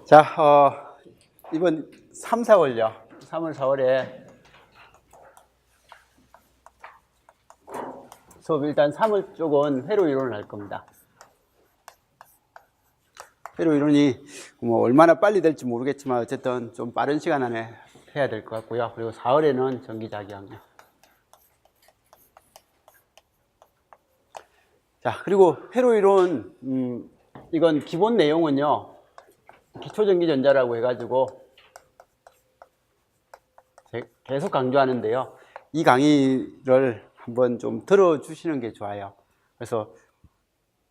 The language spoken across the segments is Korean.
자, 이번 3, 4월요. 3월, 4월에 수업 일단 3월 쪽은 회로 이론을 할 겁니다. 회로 이론이 뭐 얼마나 빨리 될지 모르겠지만 어쨌든 좀 빠른 시간 안에 해야 될 것 같고요. 그리고 4월에는 전기작용이요. 자, 그리고 회로 이론, 이건 기본 내용은요. 기초전기전자라고 해가지고 계속 강조하는데요. 이 강의를 한번 좀 들어주시는 게 좋아요. 그래서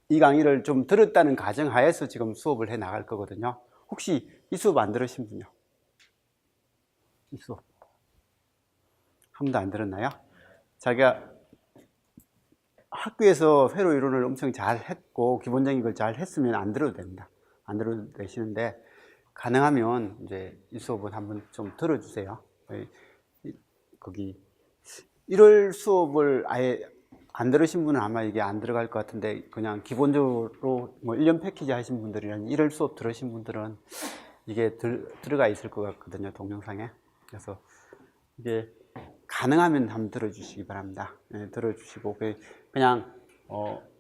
이 강의를 좀 들었다는 가정하에서 지금 수업을 해 나갈 거거든요. 혹시 이 수업 안 들으신 분요? 이 수업 한 번도 안 들었나요? 자기가 학교에서 회로 이론을 엄청 잘 했고 기본적인 걸 잘 했으면 안 들어도 됩니다. 안 들어도 되시는데 가능하면 이제 이 수업은 한번 좀 들어주세요. 거기 1월 수업을 아예 안 들으신 분은 아마 이게 안 들어갈 것 같은데 그냥 기본적으로 뭐 1년 패키지 하신 분들이랑 1월 수업 들으신 분들은 이게 들어가 있을 것 같거든요, 동영상에. 그래서 이게 가능하면 한번 들어주시기 바랍니다. 네, 들어주시고 그냥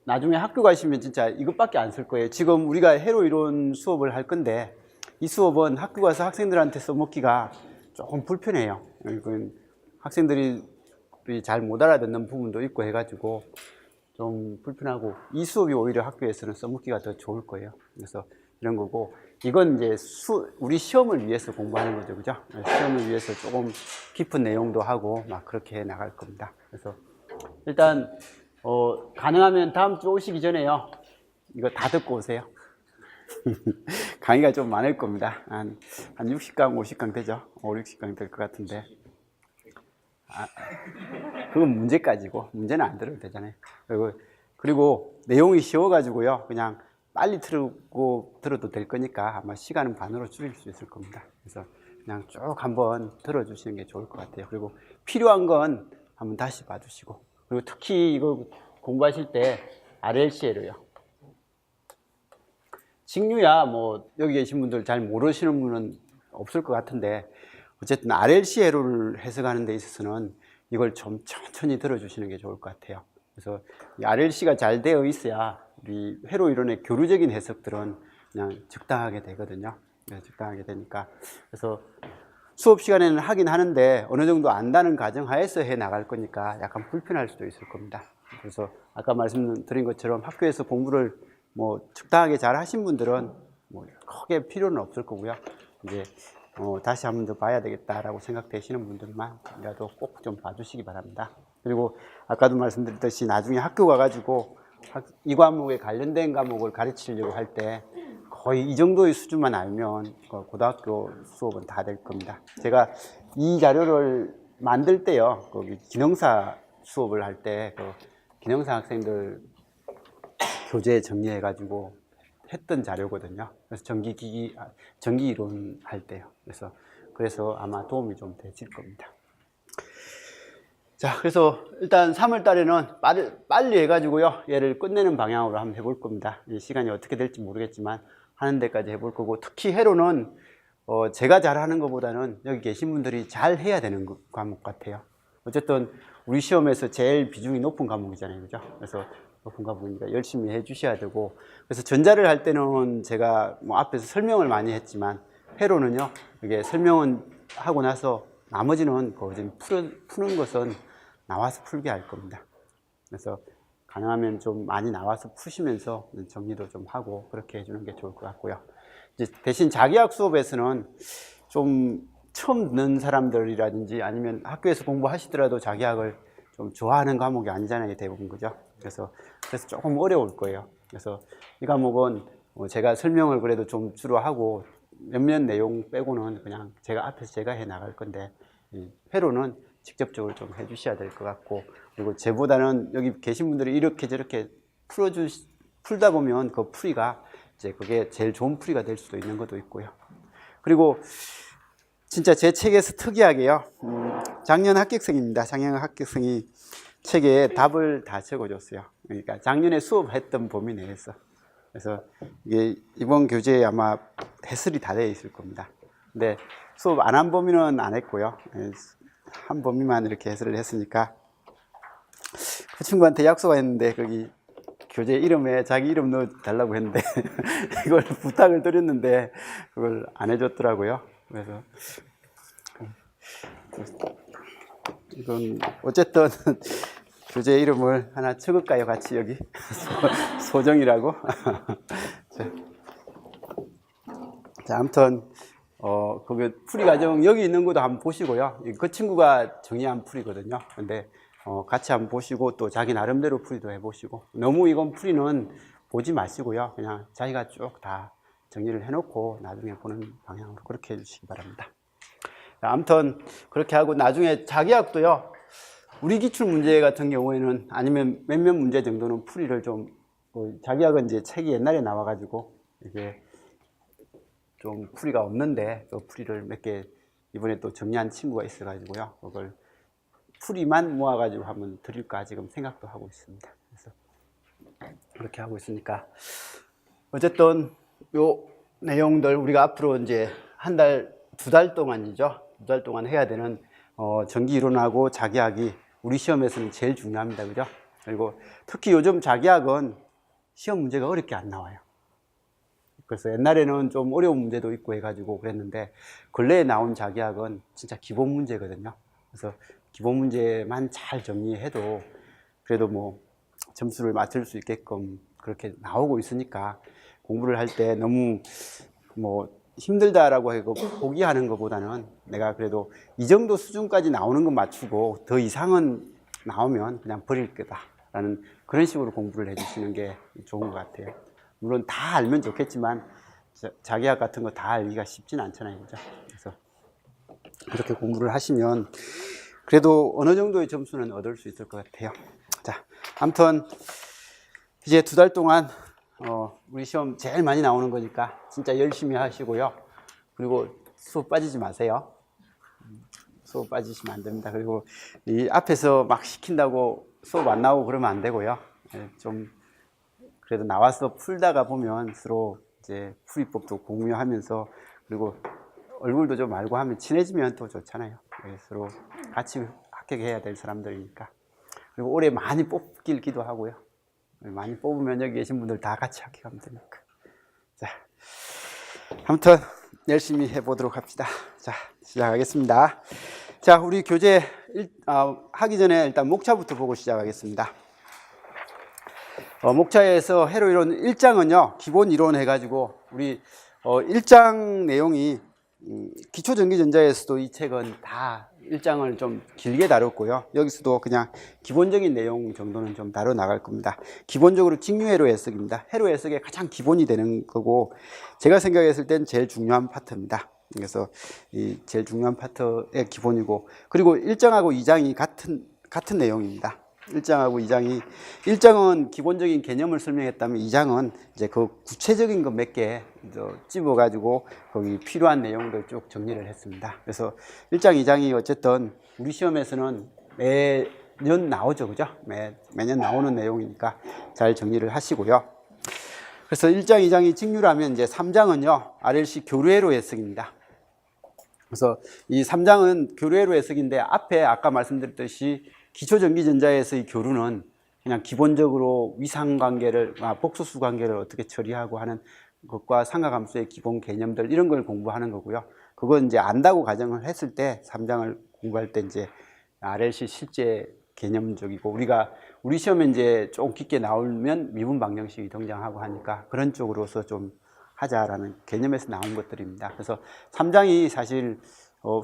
나중에 학교 가시면 진짜 이것밖에 안 쓸 거예요. 지금 우리가 회로 이론 수업을 할 건데 이 수업은 학교 가서 학생들한테 써먹기가 조금 불편해요. 학생들이 잘 못 알아듣는 부분도 있고 해가지고 좀 불편하고 이 수업이 오히려 학교에서는 써먹기가 더 좋을 거예요. 그래서 이런 거고 이건 이제 우리 시험을 위해서 공부하는 거죠, 그죠? 시험을 위해서 조금 깊은 내용도 하고 막 그렇게 해 나갈 겁니다. 그래서 일단 가능하면 다음 주 오시기 전에요. 이거 다 듣고 오세요. 강의가 좀 많을 겁니다. 한 60강, 50강 되죠? 5, 60강 될 것 같은데. 그건 문제까지고, 문제는 안 들어도 되잖아요. 그리고 내용이 쉬워가지고요. 그냥 빨리 들어도 될 거니까 아마 시간은 반으로 줄일 수 있을 겁니다. 그래서 그냥 쭉 한번 들어주시는 게 좋을 것 같아요. 그리고 필요한 건 한번 다시 봐주시고. 그리고 특히 이거 공부하실 때 RLC로요. 직류야 뭐 여기 계신 분들 잘 모르시는 분은 없을 것 같은데 어쨌든 RLC 회로를 해석하는 데 있어서는 이걸 좀 천천히 들어주시는 게 좋을 것 같아요. 그래서 이 RLC가 잘 되어 있어야 우리 회로 이론의 교류적인 해석들은 그냥 적당하게 되거든요. 네, 적당하게 되니까. 그래서 수업 시간에는 하긴 하는데 어느 정도 안다는 가정하에서 해 나갈 거니까 약간 불편할 수도 있을 겁니다. 그래서 아까 말씀드린 것처럼 학교에서 공부를 뭐 적당하게 잘 하신 분들은 뭐 크게 필요는 없을 거고요. 이제 다시 한 번 더 봐야 되겠다라고 생각되시는 분들만이라도 꼭 좀 봐주시기 바랍니다. 그리고 아까도 말씀드렸듯이 나중에 학교 가가지고 이 과목에 관련된 과목을 가르치려고 할 때 거의 이 정도의 수준만 알면 고등학교 수업은 다 될 겁니다. 제가 이 자료를 만들 때요, 거기 기능사 수업을 할 때 기능사 학생들 교재 정리해가지고 했던 자료거든요. 그래서 전기 이론 할 때요. 그래서 아마 도움이 좀 되실 겁니다. 자, 그래서 일단 3월 달에는 빨리 해가지고요. 얘를 끝내는 방향으로 한번 해볼 겁니다. 이 시간이 어떻게 될지 모르겠지만 하는 데까지 해볼 거고 특히 회로는 제가 잘하는 것보다는 여기 계신 분들이 잘 해야 되는 과목 같아요. 어쨌든 우리 시험에서 제일 비중이 높은 과목이잖아요, 그죠? 그래서 높은 과목이니까 열심히 해 주셔야 되고 그래서 전자를 할 때는 제가 뭐 앞에서 설명을 많이 했지만 회로는요, 이게 설명은 하고 나서 나머지는 푸는 것은 나와서 풀게 할 겁니다. 그래서 가능하면 좀 많이 나와서 푸시면서 정리도 좀 하고 그렇게 해주는 게 좋을 것 같고요. 이제 대신 자기학 수업에서는 좀 처음 듣는 사람들이라든지 아니면 학교에서 공부하시더라도 자기학을 좀 좋아하는 과목이 아니잖아요, 대부분, 그죠? 그래서 조금 어려울 거예요. 그래서 이 과목은 제가 설명을 그래도 좀 주로 하고 몇몇 내용 빼고는 그냥 앞에서 제가 해 나갈 건데 회로는 직접적으로 좀 해 주셔야 될 것 같고 그리고 제보다는 여기 계신 분들이 이렇게 저렇게 풀다 보면 그 풀이가 이제 그게 제일 좋은 풀이가 될 수도 있는 것도 있고요. 그리고 진짜 제 책에서 특이하게요. 작년 합격생입니다. 작년 합격생이 책에 답을 다 적어줬어요. 그러니까 작년에 수업했던 범위 내에서. 그래서 이게 이번 교재에 아마 해설이 다 되어 있을 겁니다. 근데 수업 안 한 범위는 안 했고요. 한 범위만 이렇게 해설을 했으니까 그 친구한테 약속했는데 거기 교재 이름에 자기 이름 넣어달라고 했는데 이걸 부탁을 드렸는데 그걸 안 해줬더라고요. 그래서 이건 어쨌든 교재 이름을 하나 적을까요? 같이 여기 소정이라고. 자, 아무튼 거기 풀이 과정 여기 있는 것도 한번 보시고요. 그 친구가 정리한 풀이거든요. 근데 같이 한번 보시고 또 자기 나름대로 풀이도 해보시고 너무 이건 풀이는 보지 마시고요. 그냥 자기가 쭉 다 정리를 해놓고 나중에 보는 방향으로 그렇게 해주시기 바랍니다. 자, 아무튼 그렇게 하고 나중에 자기학도요. 우리 기출 문제 같은 경우에는 아니면 몇몇 문제 정도는 풀이를 좀 자기학은 이제 책이 옛날에 나와가지고 이게 좀 풀이가 없는데 또 풀이를 몇 개 이번에 또 정리한 친구가 있어가지고요. 그걸 풀이만 모아가지고 한번 드릴까 지금 생각도 하고 있습니다. 그래서 그렇게 하고 있으니까 어쨌든 요 내용들 우리가 앞으로 이제 한 달, 두 달 동안이죠. 두 달 동안 해야 되는 전기 이론하고 자기학이 우리 시험에서는 제일 중요합니다. 그죠? 그리고 특히 요즘 자기학은 시험 문제가 어렵게 안 나와요. 그래서 옛날에는 좀 어려운 문제도 있고 해가지고 그랬는데 근래에 나온 자기학은 진짜 기본 문제거든요. 그래서 기본 문제만 잘 정리해도 그래도 뭐 점수를 맞출 수 있게끔 그렇게 나오고 있으니까 공부를 할 때 너무 뭐 힘들다라고 해서 포기하는 것보다는 내가 그래도 이 정도 수준까지 나오는 건 맞추고 더 이상은 나오면 그냥 버릴 거다라는 그런 식으로 공부를 해주시는 게 좋은 것 같아요. 물론 다 알면 좋겠지만 자기학 같은 거 다 알기가 쉽지는 않잖아요. 그죠? 그래서 그렇게 공부를 하시면 그래도 어느 정도의 점수는 얻을 수 있을 것 같아요. 자, 아무튼 이제 두 달 동안 우리 시험 제일 많이 나오는 거니까 진짜 열심히 하시고요. 그리고 수업 빠지지 마세요. 수업 빠지시면 안 됩니다. 그리고 이 앞에서 막 시킨다고 수업 안 나오고 그러면 안 되고요. 좀 그래도 나와서 풀다가 보면 서로 이제 풀이법도 공유하면서 그리고 얼굴도 좀 알고 하면 친해지면 또 좋잖아요. 서로 같이 합격해야 될 사람들이니까. 그리고 올해 많이 뽑길 기도하고요. 많이 뽑으면 여기 계신 분들 다 같이 합격하면 되니까. 자, 아무튼 열심히 해보도록 합시다. 자, 시작하겠습니다. 자, 우리 교재 하기 전에 일단 목차부터 보고 시작하겠습니다. 목차에서 회로 이론 1장은요, 기본 이론 해가지고, 우리 1장 내용이 기초전기전자에서도 이 책은 다 1장을 좀 길게 다뤘고요. 여기서도 그냥 기본적인 내용 정도는 좀 다뤄 나갈 겁니다. 기본적으로 직류회로 해석입니다. 회로 해석의 가장 기본이 되는 거고, 제가 생각했을 땐 제일 중요한 파트입니다. 그래서 이 제일 중요한 파트의 기본이고, 그리고 1장하고 2장이 같은 내용입니다. 1장하고 2장이 1장은 기본적인 개념을 설명했다면 2장은 이제 그 구체적인 것 몇 개 찝어 가지고 거기 필요한 내용들 쭉 정리를 했습니다. 그래서 1장, 2장이 어쨌든 우리 시험에서는 매년 나오죠. 그죠? 매년 나오는 내용이니까 잘 정리를 하시고요. 그래서 1장, 2장이 직류라면 이제 3장은요. RLC 교류회로 해석입니다. 그래서 이 3장은 교류회로 해석인데 앞에 아까 말씀드렸듯이 기초전기전자에서의 교류는 그냥 기본적으로 위상관계를, 복소수 관계를 어떻게 처리하고 하는 것과 상하함수의 기본 개념들 이런 걸 공부하는 거고요. 그건 이제 안다고 가정을 했을 때 3장을 공부할 때 이제 RLC 실제 개념적이고 우리 시험에 이제 좀 깊게 나오면 미분 방정식이 등장하고 하니까 그런 쪽으로서 좀 하자라는 개념에서 나온 것들입니다. 그래서 3장이 사실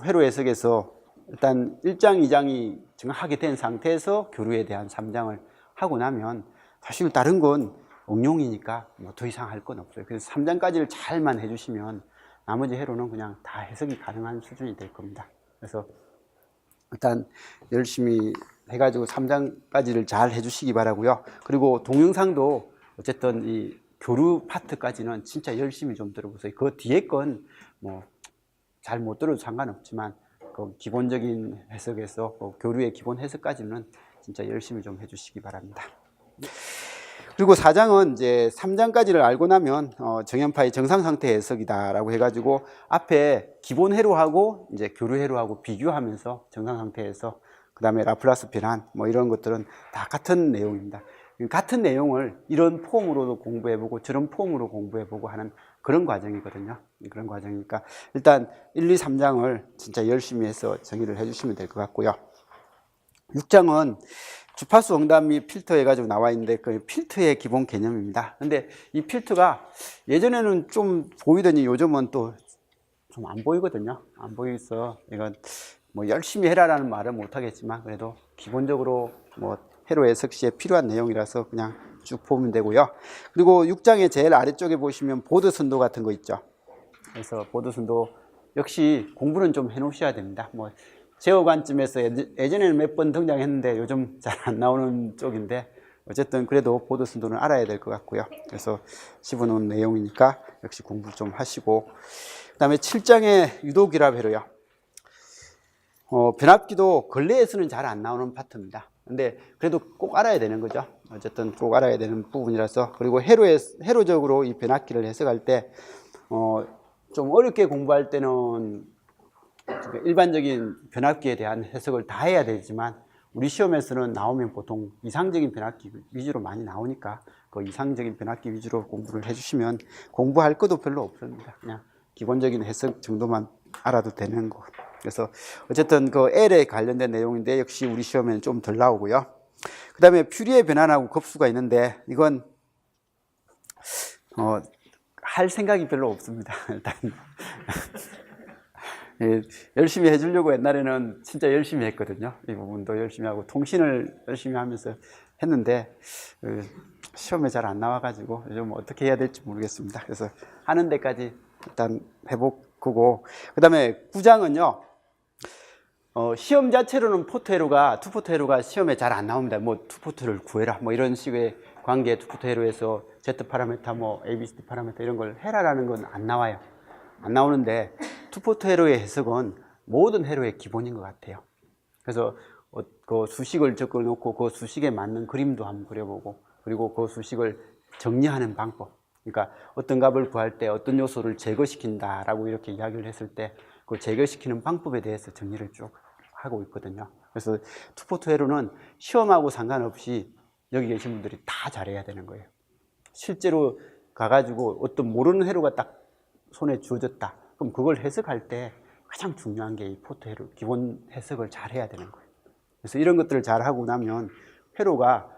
회로 해석에서 일단 1장, 2장이 정확하게 된 상태에서 교류에 대한 3장을 하고 나면 사실 다른 건 응용이니까 뭐 더 이상 할 건 없어요. 그래서 3장까지를 잘만 해주시면 나머지 회로는 그냥 다 해석이 가능한 수준이 될 겁니다. 그래서 일단 열심히 해가지고 3장까지를 잘 해주시기 바라고요. 그리고 동영상도 어쨌든 이 교류 파트까지는 진짜 열심히 좀 들어보세요. 그 뒤에 건 뭐 잘 못 들어도 상관없지만 그 기본적인 해석에서 교류의 기본 해석까지는 진짜 열심히 좀 해주시기 바랍니다. 그리고 4장은 이제 3장까지를 알고 나면 정연파의 정상 상태 해석이다라고 해가지고 앞에 기본 회로하고 이제 교류 회로하고 비교하면서 정상 상태에서 그 다음에 라플라스 변환 뭐 이런 것들은 다 같은 내용입니다. 같은 내용을 이런 폼으로도 공부해보고 저런 폼으로 공부해보고 하는 그런 과정이거든요. 그런 과정이니까 일단 1, 2, 3장을 진짜 열심히 해서 정의를 해주시면 될 것 같고요. 6장은 주파수 응답 및 필터 해가지고 나와 있는데 그 필터의 기본 개념입니다. 근데 이 필터가 예전에는 좀 보이더니 요즘은 또 좀 안 보이거든요. 안 보이서 이건 뭐 열심히 해라라는 말은 못 하겠지만 그래도 기본적으로 뭐 회로 해석 시에 필요한 내용이라서 그냥 쭉 보면 되고요. 그리고 6장의 제일 아래쪽에 보시면 보드 선도 같은 거 있죠. 그래서 보드 선도 역시 공부는 좀 해놓으셔야 됩니다. 뭐 제어관점에서 예전에는 몇 번 등장했는데 요즘 잘 안 나오는 쪽인데 어쨌든 그래도 보드 선도는 알아야 될 것 같고요. 그래서 집어넣은 내용이니까 역시 공부 좀 하시고 그 다음에 7장의 유도기랍 회로요. 변압기도 근래에서는 잘 안 나오는 파트입니다. 근데 그래도 꼭 알아야 되는 거죠. 어쨌든 꼭 알아야 되는 부분이라서. 그리고 회로적으로 이 변압기를 해석할 때 좀 어렵게 공부할 때는 일반적인 변압기에 대한 해석을 다 해야 되지만 우리 시험에서는 나오면 보통 이상적인 변압기 위주로 많이 나오니까 그 이상적인 변압기 위주로 공부를 해주시면 공부할 것도 별로 없습니다. 그냥 기본적인 해석 정도만 알아도 되는 거. 그래서 어쨌든 그 L에 관련된 내용인데 역시 우리 시험에는 좀 덜 나오고요. 그 다음에 퓨리의 변환하고 급수가 있는데 이건 할 생각이 별로 없습니다. 일단 예, 열심히 해주려고 옛날에는 진짜 열심히 했거든요. 이 부분도 열심히 하고 통신을 열심히 하면서 했는데 시험에 잘 안 나와가지고 요즘 어떻게 해야 될지 모르겠습니다. 그래서 하는 데까지 일단 해보고 그 다음에 9장은요 시험 자체로는 포트회로가 투포트 회로가 시험에 잘 안 나옵니다. 뭐 투포트를 구해라 뭐 이런 식의 관계 투포트 회로에서 Z 파라메타 뭐 ABCD 파라메타 이런 걸 해라라는 건 안 나와요. 안 나오는데 투포트 회로의 해석은 모든 회로의 기본인 것 같아요. 그래서 그 수식을 적어 놓고 그 수식에 맞는 그림도 한번 그려보고 그리고 그 수식을 정리하는 방법, 그러니까 어떤 값을 구할 때 어떤 요소를 제거시킨다라고 이렇게 이야기를 했을 때 그 제거시키는 방법에 대해서 정리를 쭉 하고 있거든요. 그래서 투포트 회로는 시험하고 상관없이 여기 계신 분들이 다 잘해야 되는 거예요. 실제로 가가지고 어떤 모르는 회로가 딱 손에 주어졌다. 그럼 그걸 해석할 때 가장 중요한 게 이 포트 회로 기본 해석을 잘 해야 되는 거예요. 그래서 이런 것들을 잘 하고 나면 회로가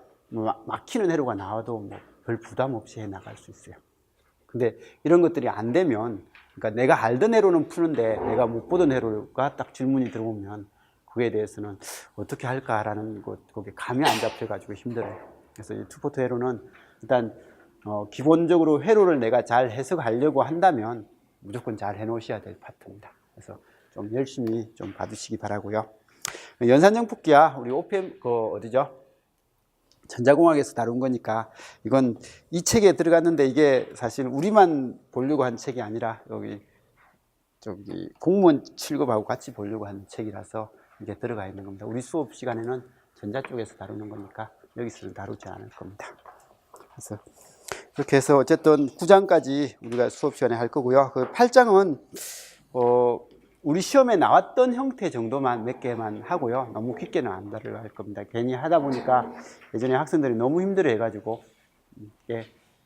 막히는 회로가 나와도 뭐 별 부담 없이 해 나갈 수 있어요. 근데 이런 것들이 안 되면 그러니까 내가 알던 회로는 푸는데 내가 못 보던 회로가 딱 질문이 들어오면 그에 대해서는 어떻게 할까라는 그게 감이 안 잡혀가지고 힘들어요. 그래서 이 투포트 회로는 일단 기본적으로 회로를 내가 잘 해석하려고 한다면 무조건 잘 해놓으셔야 될 파트입니다. 그래서 좀 열심히 좀 봐주시기 바라고요. 연산정폭기야 우리 OPM 어디죠? 전자공학에서 다룬 거니까 이건 이 책에 들어갔는데 이게 사실 우리만 보려고 한 책이 아니라 저기 공무원 7급하고 같이 보려고 한 책이라서 이게 들어가 있는 겁니다. 우리 수업 시간에는 전자 쪽에서 다루는 거니까 여기서는 다루지 않을 겁니다. 그래서 이렇게 해서 어쨌든 9장까지 우리가 수업 시간에 할 거고요. 그 8장은 우리 시험에 나왔던 형태 정도만 몇 개만 하고요. 너무 깊게는 안 다루려고 할 겁니다. 괜히 하다 보니까 예전에 학생들이 너무 힘들어 해가지고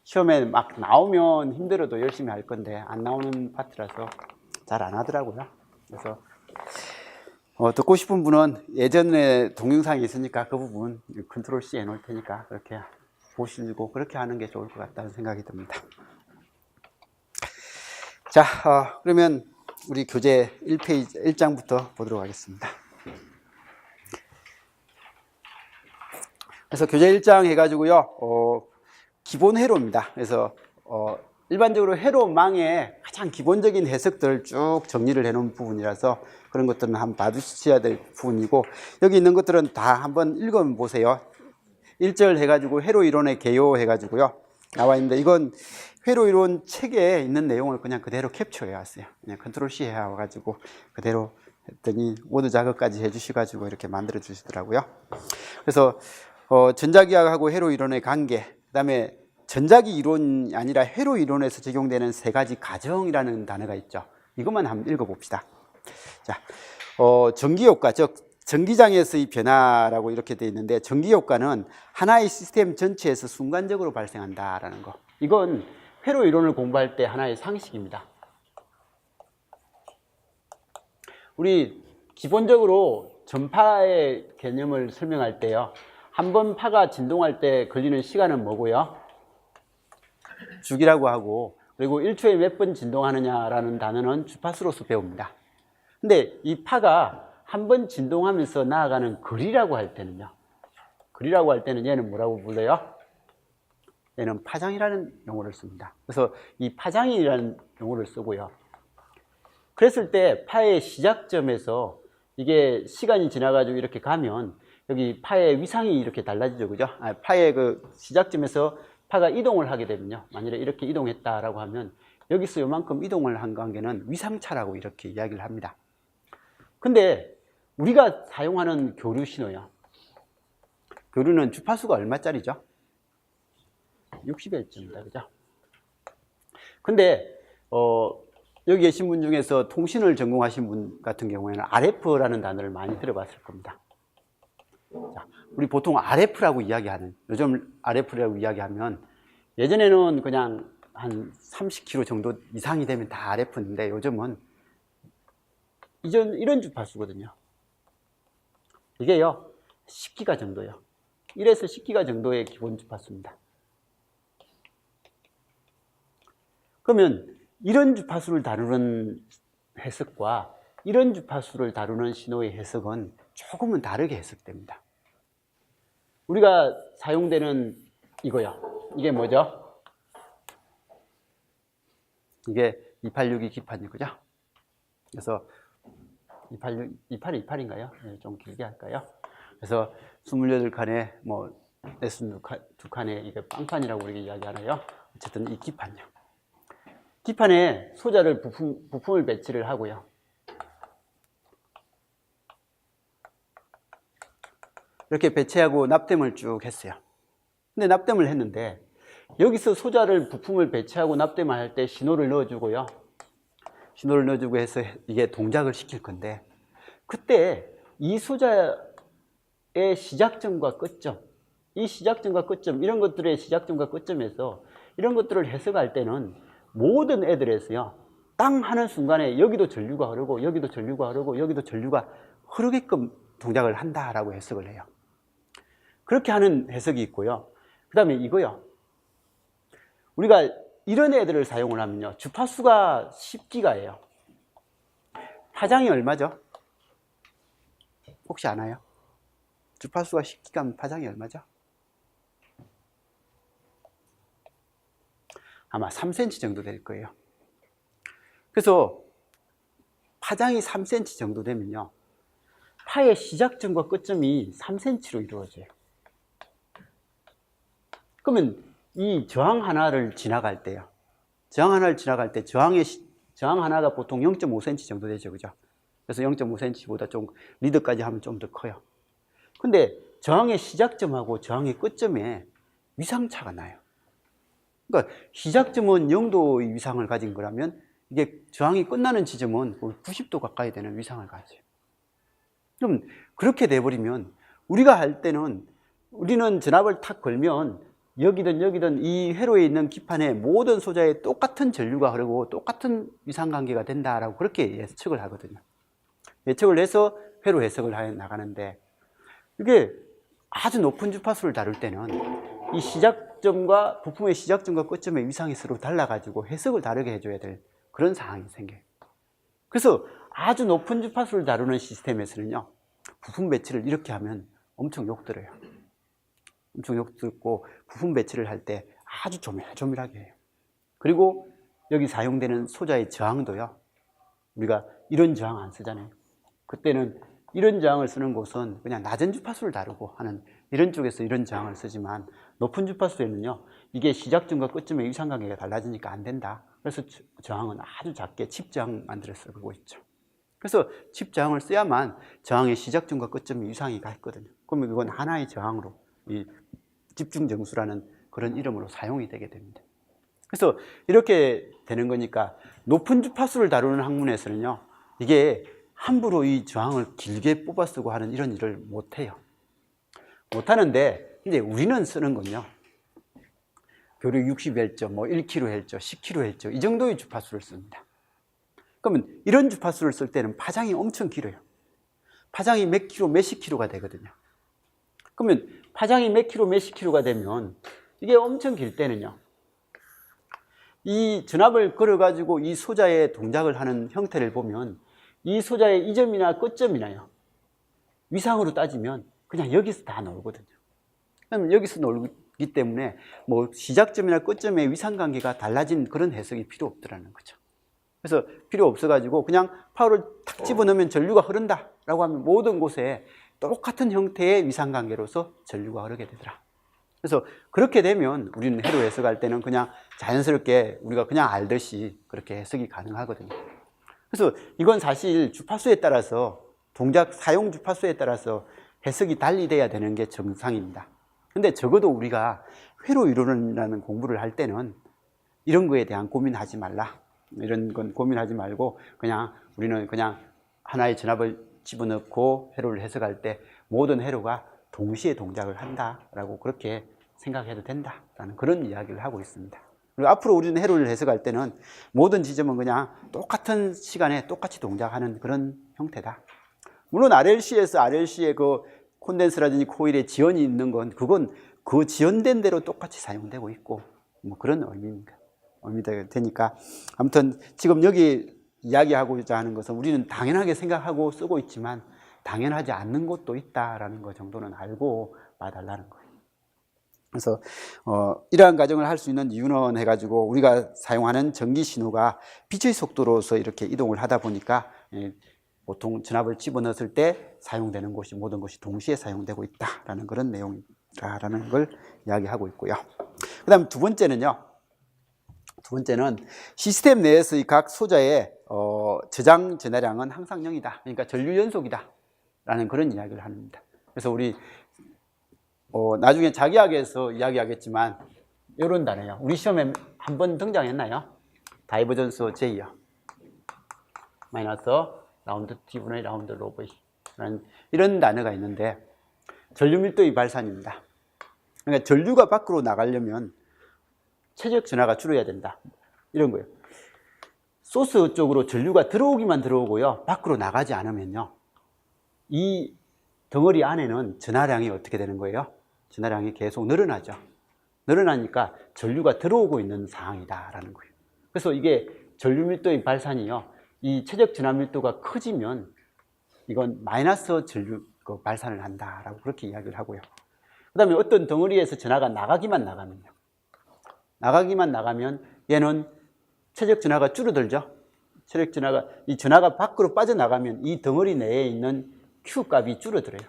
시험에 막 나오면 힘들어도 열심히 할 건데 안 나오는 파트라서 잘 안 하더라고요. 그래서 듣고 싶은 분은 예전에 동영상이 있으니까 그 부분 컨트롤 C 해놓을 테니까 그렇게 보시고 그렇게 하는 게 좋을 것 같다는 생각이 듭니다. 자, 그러면 우리 교재 1페이지 1장부터 보도록 하겠습니다. 그래서 교재 1장 해가지고요, 기본 회로입니다. 그래서 일반적으로 회로망의 가장 기본적인 해석들을 쭉 정리를 해놓은 부분이라서 그런 것들은 한번 봐주셔야 될 부분이고 여기 있는 것들은 다 한번 읽어보세요. 1절 해가지고 회로 이론의 개요 해가지고요 나와 있는데 이건 회로 이론 책에 있는 내용을 그냥 그대로 캡처해 왔어요. 그냥 컨트롤 C 해와가지고 그대로 했더니 워드 작업까지 해주셔가지고 이렇게 만들어 주시더라고요. 그래서 전자기하고 회로 이론의 관계, 그다음에 전자기 이론이 아니라 회로 이론에서 적용되는 세 가지 가정이라는 단어가 있죠. 이것만 한번 읽어봅시다. 자, 전기효과, 즉 전기장애에서의 변화라고 이렇게 되어 있는데, 전기효과는 하나의 시스템 전체에서 순간적으로 발생한다라는 거. 이건 회로 이론을 공부할 때 하나의 상식입니다. 우리 기본적으로 전파의 개념을 설명할 때요, 한 번 파가 진동할 때 걸리는 시간은 뭐고요? 주기라고 하고, 그리고 1초에 몇 번 진동하느냐라는 단어는 주파수로서 배웁니다. 근데 이 파가 한 번 진동하면서 나아가는 거리라고 할 때는요, 거리라고 할 때는 얘는 뭐라고 불러요? 얘는 파장이라는 용어를 씁니다. 그래서 이 파장이라는 용어를 쓰고요. 그랬을 때 파의 시작점에서 이게 시간이 지나가지고 이렇게 가면 여기 파의 위상이 이렇게 달라지죠, 그죠? 파의 그 시작점에서 파가 이동을 하게 되면요, 만일에 이렇게 이동했다라고 하면 여기서 요만큼 이동을 한 관계는 위상차라고 이렇게 이야기를 합니다. 근데 우리가 사용하는 교류 신호요, 교류는 주파수가 얼마짜리죠? 60Hz입니다, 그죠? 근데 여기 계신 분 중에서 통신을 전공하신 분 같은 경우에는 RF라는 단어를 많이 들어봤을 겁니다. 자, 우리 보통 RF라고 이야기하는, 요즘 RF라고 이야기하면, 예전에는 그냥 한 30km 정도 이상이 되면 다 RF인데, 요즘은 이런 주파수거든요. 이게요 10기가 정도요, 1에서 10기가 정도의 기본 주파수입니다. 그러면 이런 주파수를 다루는 해석과 이런 주파수를 다루는 신호의 해석은 조금은 다르게 해석됩니다. 우리가 사용되는 이거요, 이게 뭐죠? 이게 2862 기판이, 그죠? 그래서 2828인가요? 네, 좀 길게 할까요? 그래서 28칸에 뭐 레슨 2칸에 이게 빵판이라고 우리가 이야기하나요? 어쨌든 이 기판요, 기판에 소자를 부품을 배치를 하고요, 이렇게 배치하고 납땜을 쭉 했어요. 근데 납땜을 했는데 여기서 소자를 부품을 배치하고 납땜을 할 때 신호를 넣어주고요, 신호를 넣어주고 해서 이게 동작을 시킬 건데, 그때 이 소자의 시작점과 끝점, 이 시작점과 끝점, 이런 것들의 시작점과 끝점에서 이런 것들을 해석할 때는 모든 애들에서요, 땅 하는 순간에 여기도 전류가 흐르고 여기도 전류가 흐르고 여기도 전류가 흐르게끔 동작을 한다라고 해석을 해요. 그렇게 하는 해석이 있고요. 그 다음에 이거요, 우리가 이런 애들을 사용을 하면요, 주파수가 10기가예요. 파장이 얼마죠? 혹시 아나요? 주파수가 10기가면 파장이 얼마죠? 아마 3cm 정도 될 거예요. 그래서 파장이 3cm 정도 되면요, 파의 시작점과 끝점이 3cm로 이루어져요. 그러면 이 저항 하나를 지나갈 때요, 저항 하나를 지나갈 때 저항 하나가 보통 0.5cm 정도 되죠, 그죠? 그래서 0.5cm보다 좀 리드까지 하면 좀 더 커요. 근데 저항의 시작점하고 저항의 끝점에 위상차가 나요. 그러니까 시작점은 0도의 위상을 가진 거라면 이게 저항이 끝나는 지점은 90도 가까이 되는 위상을 가져요. 그럼 그렇게 돼버리면 우리가 할 때는, 우리는 전압을 탁 걸면 여기든 여기든 이 회로에 있는 기판에 모든 소자에 똑같은 전류가 흐르고 똑같은 위상관계가 된다라고 그렇게 예측을 하거든요. 예측을 해서 회로 해석을 해 나가는데, 이게 아주 높은 주파수를 다룰 때는 이 시작점과 부품의 시작점과 끝점의 위상이 서로 달라가지고 해석을 다르게 해줘야 될 그런 상황이 생겨요. 그래서 아주 높은 주파수를 다루는 시스템에서는요, 부품 배치를 이렇게 하면 엄청 욕들어요. 엄청 욕듣고 부품 배치를 할 때 아주 조밀조밀하게 해요. 그리고 여기 사용되는 소자의 저항도요, 우리가 이런 저항 안 쓰잖아요. 그때는 이런 저항을 쓰는 곳은 그냥 낮은 주파수를 다루고 하는 이런 쪽에서 이런 저항을 쓰지만, 높은 주파수에는요, 이게 시작점과 끝점의 위상관계가 달라지니까 안 된다. 그래서 저항은 아주 작게 칩 저항 만들어 쓰고 있죠. 그래서 칩 저항을 써야만 저항의 시작점과 끝점의 위상이 가 있거든요. 그러면 그건 하나의 저항으로 이 집중 정수라는 그런 이름으로 사용이 되게 됩니다. 그래서 이렇게 되는 거니까 높은 주파수를 다루는 학문에서는요, 이게 함부로 이 저항을 길게 뽑아 쓰고 하는 이런 일을 못 해요. 못 하는데 이제 우리는 쓰는 건요, 교류 60Hz, 뭐 1kHz, 10kHz 이 정도의 주파수를 씁니다. 그러면 이런 주파수를 쓸 때는 파장이 엄청 길어요. 파장이 몇 킬로, 몇십 킬로가 되거든요. 그러면 파장이 몇 킬로, 몇십 킬로가 되면 이게 엄청 길 때는요, 이 전압을 걸어가지고 이 소자의 동작을 하는 형태를 보면 이 소자의 이점이나 끝점이나요, 위상으로 따지면 그냥 여기서 다 나오거든요. 그러면 여기서 나오기 때문에 뭐 시작점이나 끝점의 위상관계가 달라진 그런 해석이 필요 없더라는 거죠. 그래서 필요 없어가지고 그냥 파워를 탁 집어넣으면 전류가 흐른다라고 하면 모든 곳에 똑같은 형태의 위상관계로서 전류가 흐르게 되더라. 그래서 그렇게 되면 우리는 해로 해석할 때는 그냥 자연스럽게 우리가 그냥 알듯이 그렇게 해석이 가능하거든요. 그래서 이건 사실 주파수에 따라서, 동작 사용 주파수에 따라서 해석이 달리 돼야 되는 게 정상입니다. 근데 적어도 우리가 회로 이론이라는 공부를 할 때는 이런 거에 대한 고민하지 말라. 이런 건 고민하지 말고 그냥 우리는 그냥 하나의 전압을 집어넣고 회로를 해석할 때 모든 회로가 동시에 동작을 한다라고 그렇게 생각해도 된다라는 그런 이야기를 하고 있습니다. 그리고 앞으로 우리는 회로를 해석할 때는 모든 지점은 그냥 똑같은 시간에 똑같이 동작하는 그런 형태다. 물론 RLC의 그 콘덴서라든지 코일에 지연이 있는 건 그건 그 지연된 대로 똑같이 사용되고 있고 뭐 그런 의미가 되니까, 아무튼 지금 여기 이야기하고자 하는 것은 우리는 당연하게 생각하고 쓰고 있지만 당연하지 않는 것도 있다라는 것 정도는 알고 봐달라는 거예요. 그래서 이러한 과정을 할 수 있는 이유는 해가지고 우리가 사용하는 전기 신호가 빛의 속도로서 이렇게 이동을 하다 보니까 보통 전압을 집어넣었을 때 사용되는 곳이 모든 것이 동시에 사용되고 있다라는 그런 내용이라는 걸 이야기하고 있고요. 그 다음 두 번째는 시스템 내에서의 각 소자의 저장 전하량은 항상 0이다. 그러니까 전류 연속이다 라는 그런 이야기를 합니다. 그래서 우리 나중에 자기학에서 이야기하겠지만 이런 단어요. 우리 시험에 한 번 등장했나요? 다이버전스 J요. 마이너스 라운드 T분의 라운드 로브 이런 단어가 있는데 전류 밀도의 발산입니다. 그러니까 전류가 밖으로 나가려면 최적 전하가 줄어야 된다. 이런 거예요. 소스 쪽으로 전류가 들어오기만 들어오고요, 밖으로 나가지 않으면요, 이 덩어리 안에는 전하량이 어떻게 되는 거예요? 전하량이 계속 늘어나죠. 늘어나니까 전류가 들어오고 있는 상황이다라는 거예요. 그래서 이게 전류 밀도의 발산이요, 이 최적 전하 밀도가 커지면 이건 마이너스 전류 발산을 한다라고 그렇게 이야기를 하고요. 그 다음에 어떤 덩어리에서 전하가 나가기만 나가면 얘는 최적 전하가 줄어들죠. 최적 전하가, 이 전하가 밖으로 빠져나가면 이 덩어리 내에 있는 Q 값이 줄어들어요.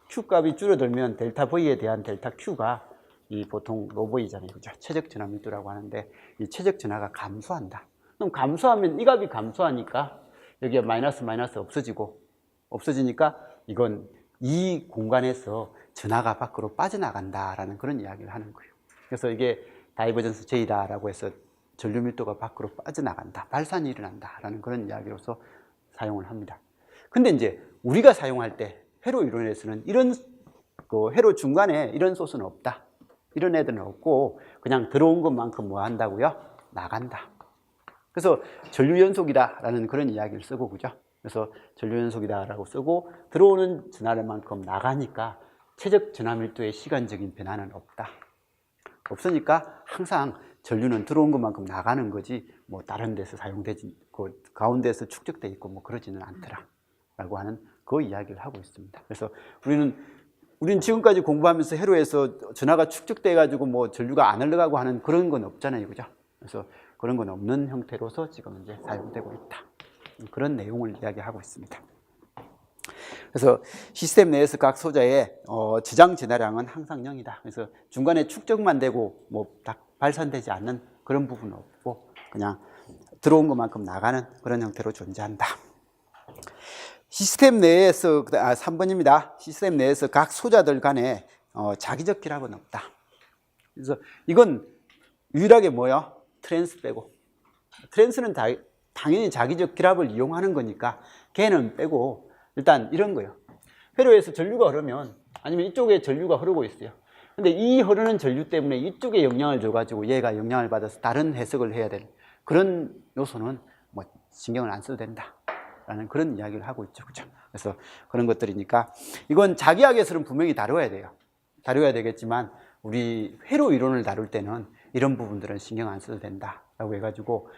Q 값이 줄어들면 델타 V에 대한 델타 Q가 이 보통 로버이잖아요. 그죠? 최적 전하 밀도라고 하는데 이 최적 전하가 감소한다. 그럼 감소하면 이 값이 감소하니까 여기에 마이너스 없어지니까 이건 이 공간에서 전하가 밖으로 빠져나간다라는 그런 이야기를 하는 거예요. 그래서 이게 다이버전스 J다라고 해서 전류 밀도가 밖으로 빠져나간다, 발산이 일어난다라는 그런 이야기로서 사용을 합니다. 근데 이제 우리가 사용할 때 회로 이론에서는 이런 회로 중간에 이런 소스는 없다. 이런 애들은 없고 그냥 들어온 것만큼 뭐 한다고요? 나간다. 그래서 전류 연속이다라는 그런 이야기를 쓰고, 그죠? 그래서 전류 연속이다라고 쓰고 들어오는 전하량만큼 나가니까 최적 전하 밀도의 시간적인 변화는 없다. 없으니까 항상 전류는 들어온 것만큼 나가는 거지 뭐 다른 데서 사용되지, 그 가운데서 축적돼 있고 뭐 그러지는 않더라라고 하는 그 이야기를 하고 있습니다. 그래서 우리는 지금까지 공부하면서 회로에서 전하가 축적돼 가지고 뭐 전류가 안 흘러가고 하는 그런 건 없잖아요, 그죠? 그래서 그런 건 없는 형태로서 지금 이제 사용되고 있다. 그런 내용을 이야기하고 있습니다. 그래서 시스템 내에서 각 소자의 저장 전하량은 항상 0이다. 그래서 중간에 축적만 되고 뭐 다 발산되지 않는 그런 부분은 없고 그냥 들어온 것만큼 나가는 그런 형태로 존재한다. 시스템 내에서 3번입니다. 시스템 내에서 각 소자들 간에 자기적 결합은 없다. 그래서 이건 유일하게 뭐야? 트랜스 빼고. 트랜스는 당연히 자기적 결합을 이용하는 거니까 걔는 빼고 일단 이런 거예요. 회로에서 전류가 흐르면 아니면 이쪽에 전류가 흐르고 있어요. 근데 이 흐르는 전류 때문에 이쪽에 영향을 줘가지고 얘가 영향을 받아서 다른 해석을 해야 될 그런 요소는 뭐 신경을 안 써도 된다 라는 그런 이야기를 하고 있죠. 그죠? 그래서 그런 것들이니까 이건 자기학에서는 분명히 다뤄야 돼요. 다뤄야 되겠지만 우리 회로 이론을 다룰 때는 이런 부분들은 신경 안 써도 된다라고 해가지고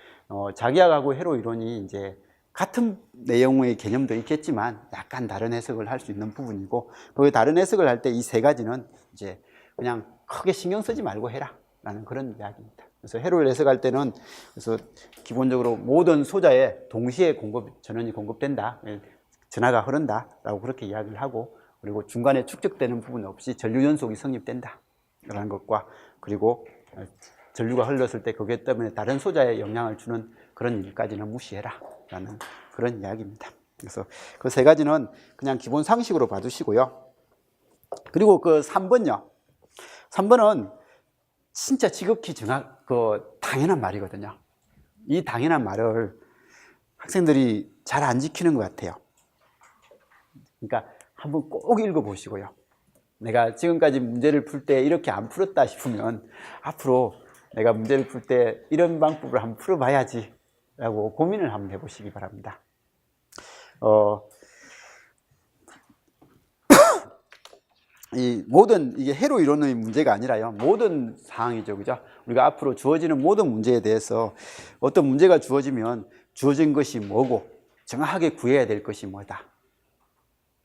자기학하고 회로 이론이 이제 같은 내용의 개념도 있겠지만 약간 다른 해석을 할 수 있는 부분이고 그 다른 해석을 할 때 이 세 가지는 이제 그냥 크게 신경 쓰지 말고 해라 라는 그런 이야기입니다. 그래서 회로를 해석할 때는 그래서 기본적으로 모든 소자에 동시에 전원이 공급된다, 전하가 흐른다 라고 그렇게 이야기를 하고 그리고 중간에 축적되는 부분 없이 전류 연속이 성립된다 라는 것과 그리고 전류가 흘렀을 때 그게 때문에 다른 소자에 영향을 주는 그런 일까지는 무시해라 라는 그런 이야기입니다. 그래서 그 세 가지는 그냥 기본 상식으로 봐두시고요. 그리고 그 3번요. 3번은 진짜 지극히 당연한 말이거든요. 이 당연한 말을 학생들이 잘 안 지키는 것 같아요. 그러니까 한번 꼭 읽어보시고요. 내가 지금까지 문제를 풀 때 이렇게 안 풀었다 싶으면 앞으로 내가 문제를 풀 때 이런 방법을 한번 풀어봐야지 라고 고민을 한번 해보시기 바랍니다. 이게 회로 이론의 문제가 아니라요. 모든 사항이죠. 그죠? 우리가 앞으로 주어지는 모든 문제에 대해서 어떤 문제가 주어지면 주어진 것이 뭐고 정확하게 구해야 될 것이 뭐다.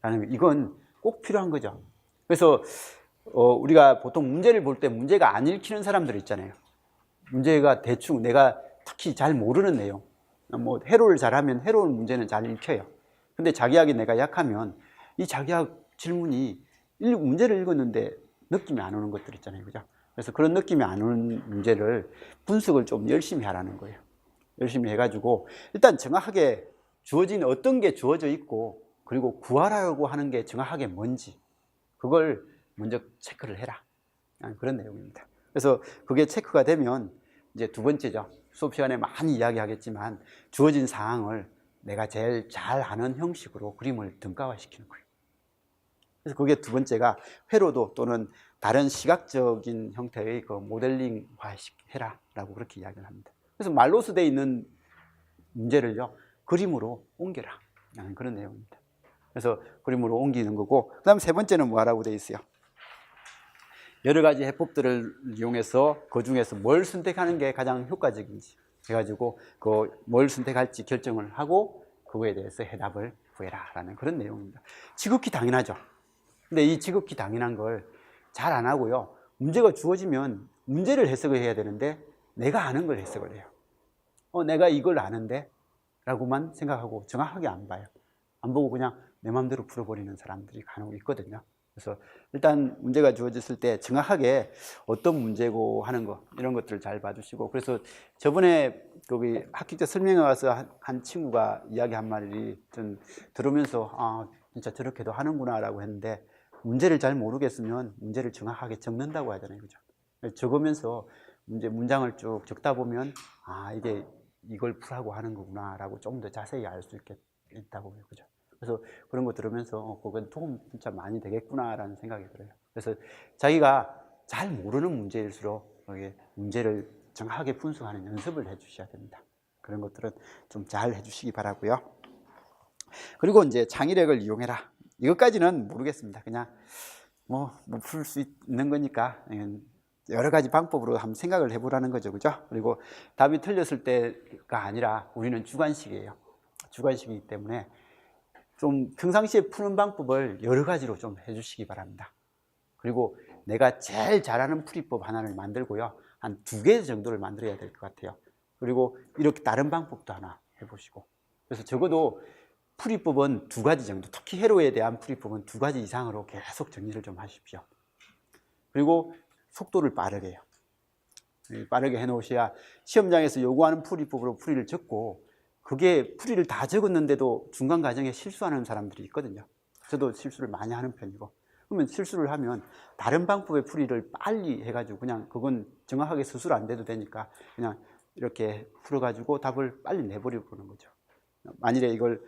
라는 이건 꼭 필요한 거죠. 그래서 우리가 보통 문제를 볼 때 문제가 안 읽히는 사람들 있잖아요. 문제가 대충 내가 특히 잘 모르는 내용. 뭐 회로를 잘하면 회로 문제는 잘 읽혀요. 근데 자기학이 내가 약하면 이 자기학 질문이 문제를 읽었는데 느낌이 안 오는 것들 있잖아요. 그죠? 그래서 그런 느낌이 안 오는 문제를 분석을 좀 열심히 하라는 거예요. 열심히 해가지고 일단 정확하게 주어진 어떤 게 주어져 있고 그리고 구하라고 하는 게 정확하게 뭔지 그걸 먼저 체크를 해라. 그런 내용입니다. 그래서 그게 체크가 되면 이제 두 번째죠. 수업 시간에 많이 이야기하겠지만 주어진 사항을 내가 제일 잘 아는 형식으로 그림을 등가화시키는 거예요. 그래서 그게 두 번째가 회로도 또는 다른 시각적인 형태의 그 모델링화 해라 라고 그렇게 이야기를 합니다. 그래서 말로써 되어 있는 문제를요 그림으로 옮겨라 라는 그런 내용입니다. 그래서 그림으로 옮기는 거고 그 다음 세 번째는 뭐라고 되어 있어요? 여러 가지 해법들을 이용해서 그 중에서 뭘 선택하는 게 가장 효과적인지 해가지고 뭘 선택할지 결정을 하고 그거에 대해서 해답을 구해라 라는 그런 내용입니다. 지극히 당연하죠. 근데 이 지극히 당연한 걸 잘 안 하고요. 문제가 주어지면 문제를 해석을 해야 되는데 내가 아는 걸 해석을 해요. 내가 이걸 아는데 라고만 생각하고 정확하게 안 봐요. 안 보고 그냥 내 마음대로 풀어버리는 사람들이 간혹 있거든요. 그래서 일단 문제가 주어졌을 때 정확하게 어떤 문제고 하는 거 이런 것들을 잘 봐주시고 그래서 저번에 거기 학기 때 설명회 와서 한 친구가 이야기한 말이 좀 들으면서 진짜 저렇게도 하는구나 라고 했는데 문제를 잘 모르겠으면 문제를 정확하게 적는다고 하잖아요. 그죠? 적으면서 문장을 쭉 적다 보면 이게 이걸 풀라고 하는 거구나 라고 좀 더 자세히 알 수 있다고 해요. 그죠? 그래서 그런 거 들으면서 그건 도움 진짜 많이 되겠구나 라는 생각이 들어요. 그래서 자기가 잘 모르는 문제일수록 문제를 정확하게 분석하는 연습을 해 주셔야 됩니다. 그런 것들은 좀 잘 해주시기 바라고요. 그리고 이제 창의력을 이용해라. 이것까지는 모르겠습니다. 그냥 풀 수 있는 거니까 여러 가지 방법으로 한번 생각을 해보라는 거죠. 그죠? 그리고 답이 틀렸을 때가 아니라 우리는 주관식이에요. 주관식이기 때문에 좀 평상시에 푸는 방법을 여러 가지로 좀 해주시기 바랍니다. 그리고 내가 제일 잘하는 풀이법 하나를 만들고요. 한 2개 정도를 만들어야 될 것 같아요. 그리고 이렇게 다른 방법도 하나 해보시고. 그래서 적어도 풀이법은 2가지 정도, 특히 회로에 대한 풀이법은 2가지 이상으로 계속 정리를 좀 하십시오. 그리고 속도를 빠르게 해요. 빠르게 해놓으셔야 시험장에서 요구하는 풀이법으로 풀이를 적고 그게 풀이를 다 적었는데도 중간 과정에 실수하는 사람들이 있거든요. 저도 실수를 많이 하는 편이고 그러면 실수를 하면 다른 방법의 풀이를 빨리 해가지고 그냥 그건 정확하게 수술 안 돼도 되니까 그냥 이렇게 풀어가지고 답을 빨리 내버려 보는 거죠. 만일에 이걸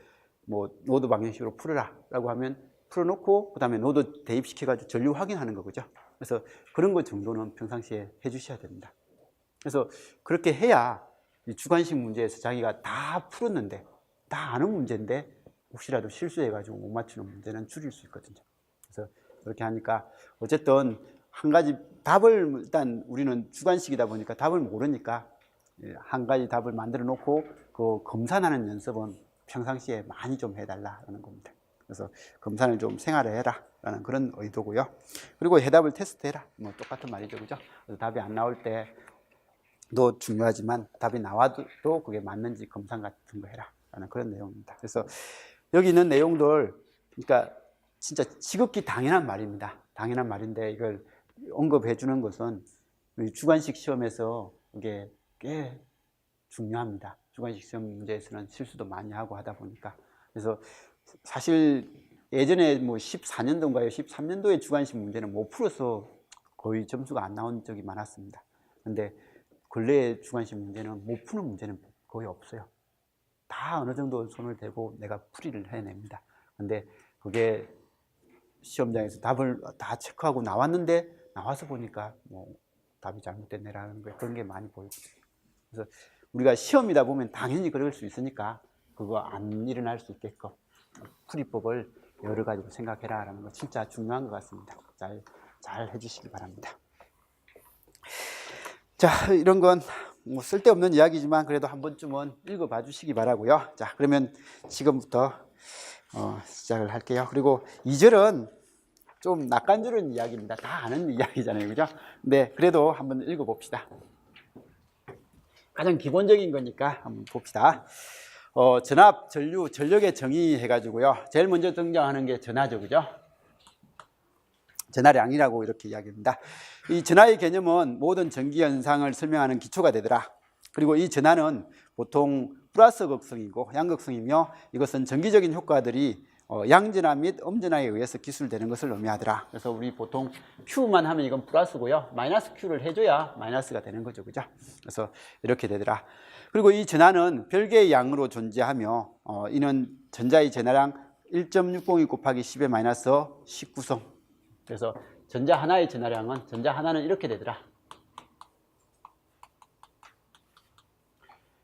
뭐 노드 방정식으로 풀어라 라고 하면 풀어놓고 그 다음에 노드 대입시켜가지고 전류 확인하는 거죠. 그래서 그런 것 정도는 평상시에 해주셔야 됩니다. 그래서 그렇게 해야 이 주관식 문제에서 자기가 다 풀었는데 다 아는 문제인데 혹시라도 실수해가지고 못 맞추는 문제는 줄일 수 있거든요. 그래서 그렇게 하니까 어쨌든 한 가지 답을 일단 우리는 주관식이다 보니까 답을 모르니까 한 가지 답을 만들어 놓고 그 검산하는 연습은 평상시에 많이 좀 해달라는 겁니다. 그래서 검산을 좀 생활해 해라 라는 그런 의도고요. 그리고 해답을 테스트해라. 뭐 똑같은 말이죠. 그죠? 그래서 답이 안 나올 때도 중요하지만 답이 나와도 그게 맞는지 검산 같은 거 해라 라는 그런 내용입니다. 그래서 여기 있는 내용들, 그러니까 진짜 지극히 당연한 말입니다. 당연한 말인데 이걸 언급해 주는 것은 주관식 시험에서 이게 꽤 중요합니다. 주관식 시험 문제에서는 실수도 많이 하고 하다 보니까. 그래서 사실 예전에 뭐 14년도인가요? 13년도에 주관식 문제는 못 풀어서 거의 점수가 안 나온 적이 많았습니다. 근데 근래의 주관식 문제는 못 푸는 문제는 거의 없어요. 다 어느 정도 손을 대고 내가 풀이를 해냅니다. 근데 그게 시험장에서 답을 다 체크하고 나왔는데 나와서 보니까 뭐 답이 잘못됐네라는 거 그런 게 많이 보이거든요. 그래서 우리가 시험이다 보면 당연히 그럴 수 있으니까 그거 안 일어날 수 있게끔 풀이법을 여러 가지로 생각해라라는 거 진짜 중요한 것 같습니다. 잘 해주시기 바랍니다. 자, 이런 건 뭐 쓸데없는 이야기지만 그래도 한 번쯤은 읽어봐 주시기 바라고요. 자, 그러면 지금부터 시작을 할게요. 그리고 2절은 좀 낯간지러운 이야기입니다. 다 아는 이야기잖아요. 그죠? 네, 그래도 한번 읽어봅시다. 가장 기본적인 거니까 한번 봅시다. 전압, 전류, 전력의 정의 해가지고요. 제일 먼저 등장하는 게 전하죠. 그죠? 전하량이라고 이렇게 이야기합니다. 이 전하의 개념은 모든 전기 현상을 설명하는 기초가 되더라. 그리고 이 전하는 보통 플러스 극성이고 양극성이며 이것은 전기적인 효과들이 양전하 및 음전하에 의해서 기술되는 것을 의미하더라. 그래서 우리 보통 Q만 하면 이건 플러스고요. 마이너스 Q를 해줘야 마이너스가 되는 거죠. 그죠? 그래서 이렇게 되더라. 그리고 이 전하는 별개의 양으로 존재하며 이는 전자의 전하량 1.602 곱하기 10의 마이너스 19성. 그래서 전자 하나의 전하량은 전자 하나는 이렇게 되더라.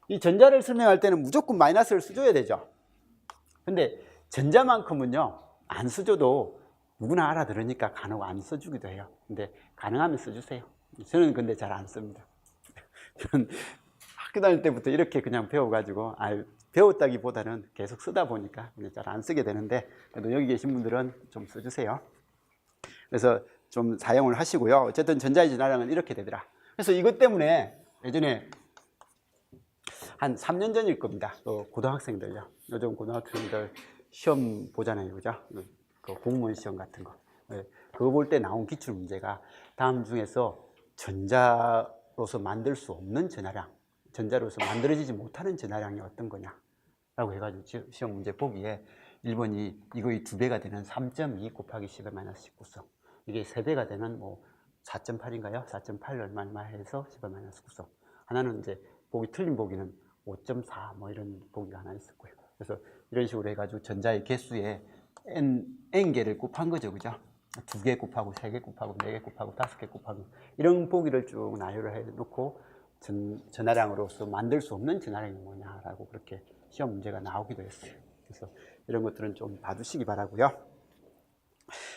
이 전자를 설명할 때는 무조건 마이너스를 써줘야 되죠. 근데 전자만큼은요 안 써줘도 누구나 알아들으니까 간혹 안 써주기도 해요. 근데 가능하면 써주세요. 저는 근데 잘 안 씁니다. 저는 학교 다닐 때부터 이렇게 그냥 배워가지고 배웠다기보다는 계속 쓰다 보니까 잘 안 쓰게 되는데 그래도 여기 계신 분들은 좀 써주세요. 그래서 좀 사용을 하시고요. 어쨌든 전자의 전하량은 이렇게 되더라. 그래서 이것 때문에 예전에 한 3년 전일 겁니다. 고등학생들요. 요즘 고등학생들 시험 보잖아요. 그죠? 그 공무원 시험 같은 거. 그거 볼 때 나온 기출 문제가 다음 중에서 전자로서 만들 수 없는 전하량, 전자로서 만들어지지 못하는 전하량이 어떤 거냐 라고 해가지고 시험 문제 보기에 1번이 이거의 2배가 되는 3.2 곱하기 10의 마이너스 19성. 이게 3배가 되는 뭐 4.8인가요? 4.8 얼마 해서 10의 마이너스 9성. 하나는 이제 보기 틀린 보기는 5.4 뭐 이런 보기가 하나 있었고요. 그래서 이런 식으로 해가지고 전자의 개수에 n개를 곱한 거죠. 그죠? 2개 곱하고 3개 곱하고 4개 곱하고 5개 곱하고 이런 보기를 쭉 나열을 해놓고 전하량으로서 만들 수 없는 전하량이 뭐냐라고 그렇게 시험 문제가 나오기도 했어요. 그래서 이런 것들은 좀 봐주시기 바라고요.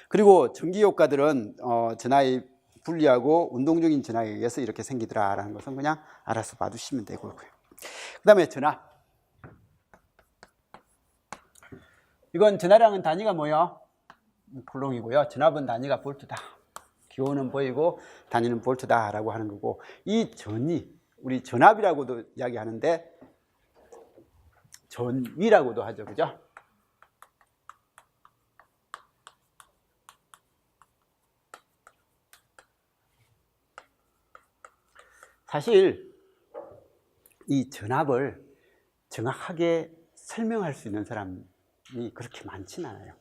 그리고 전기효과들은 전하의 분리하고 운동적인 전하에 의해서 이렇게 생기더라라는 것은 그냥 알아서 봐주시면 되고요. 그 다음에 전압. 이건 전하량은 단위가 뭐예요? 쿨롱이고요. 전압은 단위가 볼트다. 기호는 보이고 단위는 볼트다라고 하는 거고, 이 전위, 우리 전압이라고도 이야기하는데 전위라고도 하죠. 그죠? 사실 이 전압을 정확하게 설명할 수 있는 사람이 그렇게 많지는 않아요.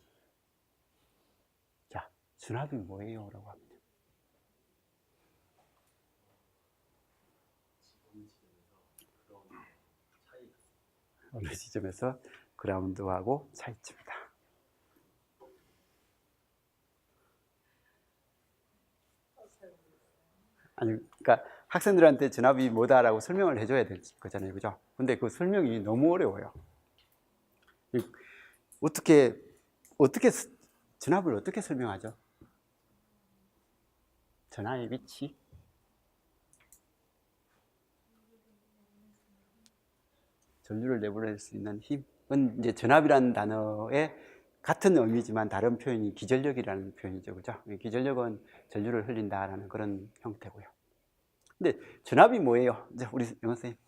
자, 전압이 뭐예요? 라고 합니다. 어느 지점에서 그라운드하고 차이점이다. 아니, 그러니까 학생들한테 전압이 뭐다라고 설명을 해줘야 될 거잖아요, 그죠? 근데 그 설명이 너무 어려워요. 어떻게 전압을 어떻게 설명하죠? 전하의 위치? 전류를 내보낼 수 있는 힘은 이제 전압이라는 단어의 같은 의미지만 다른 표현이 기전력이라는 표현이죠, 그죠? 기전력은 전류를 흘린다라는 그런 형태고요. 근데 전압이 뭐예요? 이제 우리 영어 선생님.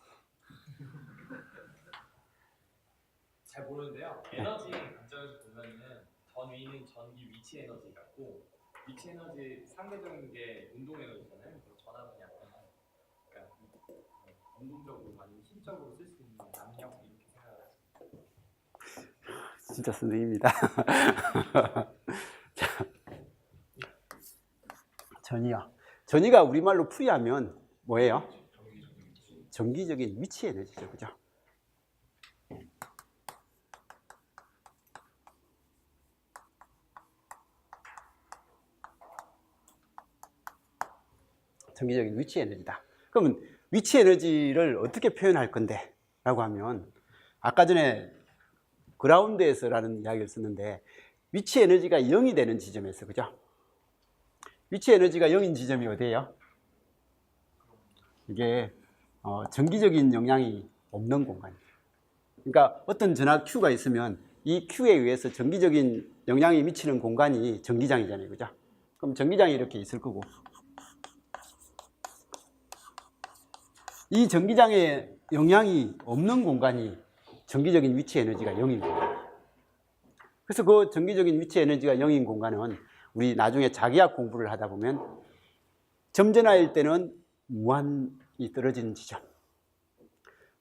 잘 모르는데요. 에너지 관점에서 보면은 전 위는 전기 위치 에너지 같고 위치 에너지 상대적인 게 운동 에너지잖아요. 전압은 약간 그러니까 운동적으로 아니면 힘적으로 쓸 수 있는 압력 이렇게 생각하시면 진짜 선생님이다. 전이요. 전이가 우리말로 풀이하면 뭐예요? 정기적인 위치 에너지죠, 그죠? 정기적인 위치 에너지다. 그러면 위치 에너지를 어떻게 표현할 건데? 라고 하면 아까 전에 그라운드에서라는 이야기를 썼는데 위치 에너지가 0이 되는 지점에서, 그죠? 위치 에너지가 0인 지점이 어디예요? 이게 전기적인 영향이 없는 공간이에요. 그러니까 어떤 전압 Q가 있으면 이 Q에 의해서 전기적인 영향이 미치는 공간이 전기장이잖아요, 그죠? 그럼 전기장이 이렇게 있을 거고 이 전기장에 영향이 없는 공간이 전기적인 위치 에너지가 0인 거예요. 그래서 그 전기적인 위치 에너지가 0인 공간은 우리 나중에 자기학 공부를 하다 보면 점전하일 때는 무한이 떨어진 지점,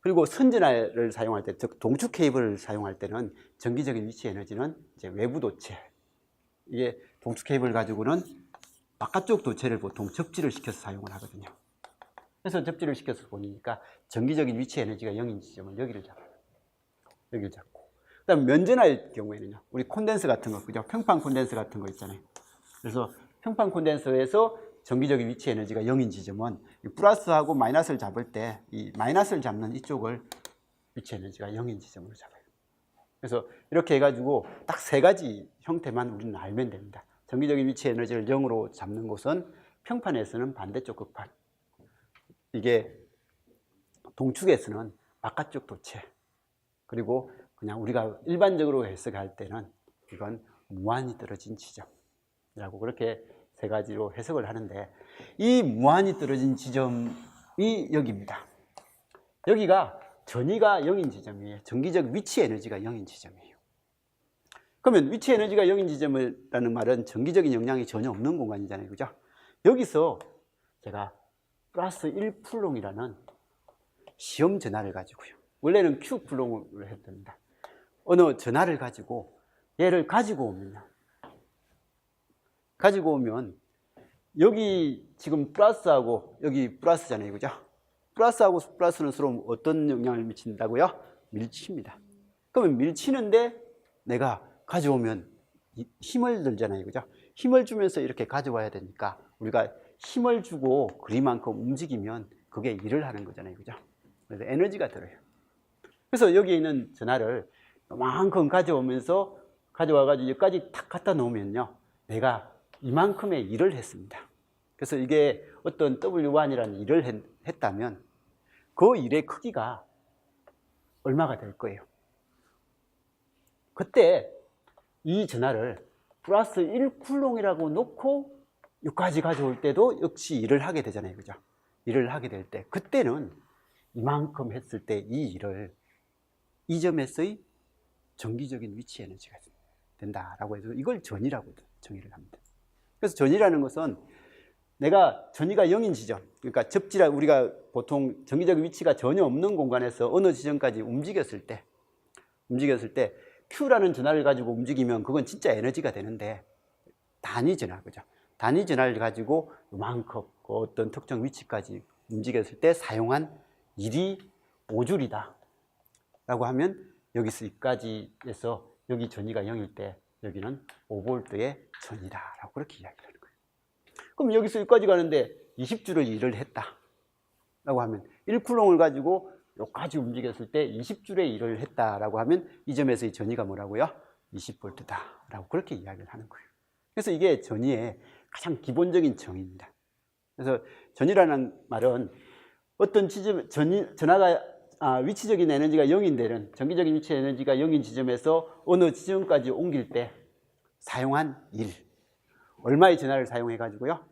그리고 선전하를 사용할 때, 즉 동축 케이블을 사용할 때는 전기적인 위치 에너지는 이제 외부 도체, 이게 동축 케이블 가지고는 바깥쪽 도체를 보통 접지를 시켜서 사용을 하거든요. 그래서 접지를 시켜서 보니까 전기적인 위치 에너지가 0인 지점은 여기를 잡아요. 여기를 잡고. 그 다음 면전할 경우에는요, 우리 콘덴서 같은 거, 그죠? 평판 콘덴서 같은 거 있잖아요. 그래서 평판 콘덴서에서 전기적인 위치 에너지가 0인 지점은 플러스하고 마이너스를 잡을 때 이 마이너스를 잡는 이쪽을 위치 에너지가 0인 지점으로 잡아요. 그래서 이렇게 해가지고 딱 세 가지 형태만 우리는 알면 됩니다. 전기적인 위치 에너지를 0으로 잡는 곳은 평판에서는 반대쪽 극판, 이게 동축에서는 바깥쪽 도체, 그리고 그냥 우리가 일반적으로 해석할 때는 이건 무한히 떨어진 지점이라고 그렇게 세 가지로 해석을 하는데, 이 무한히 떨어진 지점이 여기입니다. 여기가 전위가 0인 지점이에요. 전기적 위치 에너지가 0인 지점이에요. 그러면 위치 에너지가 0인 지점이라는 말은 전기적인 영향이 전혀 없는 공간이잖아요, 그죠? 여기서 제가 플러스 1쿨롱이라는 시험 전하를 가지고요, 원래는 Q 쿨롱으로 했답니다. 어느 전하를 가지고 얘를 가지고 오면 여기 지금 플러스하고 여기 플러스잖아요, 그죠? 플러스하고 플러스는 서로 어떤 영향을 미친다고요? 밀치입니다. 그러면 밀치는데 내가 가져오면 힘을 들잖아요, 그죠? 힘을 주면서 이렇게 가져와야 되니까 우리가 힘을 주고 그리만큼 움직이면 그게 일을 하는 거잖아요, 그죠? 그래서 에너지가 들어요. 그래서 여기 있는 전하를 이만큼 가져와가지고 여기까지 탁 갖다 놓으면요, 내가 이만큼의 일을 했습니다. 그래서 이게 어떤 W1이라는 일을 했다면 그 일의 크기가 얼마가 될 거예요? 그때 이 전하를 플러스 1쿨롱이라고 놓고 여기까지 가져올 때도 역시 일을 하게 되잖아요, 그죠? 일을 하게 될 때, 그때는 이만큼 했을 때 이 일을 이 점에서의 전기적인 위치 에너지가 된다라고 해서 이걸 전이라고 정의를 합니다. 그래서 전이라는 것은 내가 전위가 0인 지점, 그러니까 접지라 우리가 보통 전기적인 위치가 전혀 없는 공간에서 어느 지점까지 움직였을 때 Q라는 전하를 가지고 움직이면 그건 진짜 에너지가 되는데, 단위 전하, 그죠? 단위 전하를 가지고 요만큼 그 어떤 특정 위치까지 움직였을 때 사용한 일이 5줄이다 라고 하면 여기서 여기까지에서 여기 전위가 0일 때 여기는 5V의 전이다 라고 그렇게 이야기를 하는 거예요. 그럼 여기서 여기까지 가는데 20줄을 일을 했다 라고 하면 1쿨롱을 가지고 여기까지 움직였을 때 20줄의 일을 했다라고 하면 이 점에서의 전위가 뭐라고요? 20V다 라고 그렇게 이야기를 하는 거예요. 그래서 이게 전위의 가장 기본적인 정의입니다. 그래서 전위라는 말은 어떤 지점, 위치적인 에너지가 0인 데는, 정기적인 위치 에너지가 0인 지점에서 어느 지점까지 옮길 때 사용한 일, 얼마의 전하를 사용해 가지고요?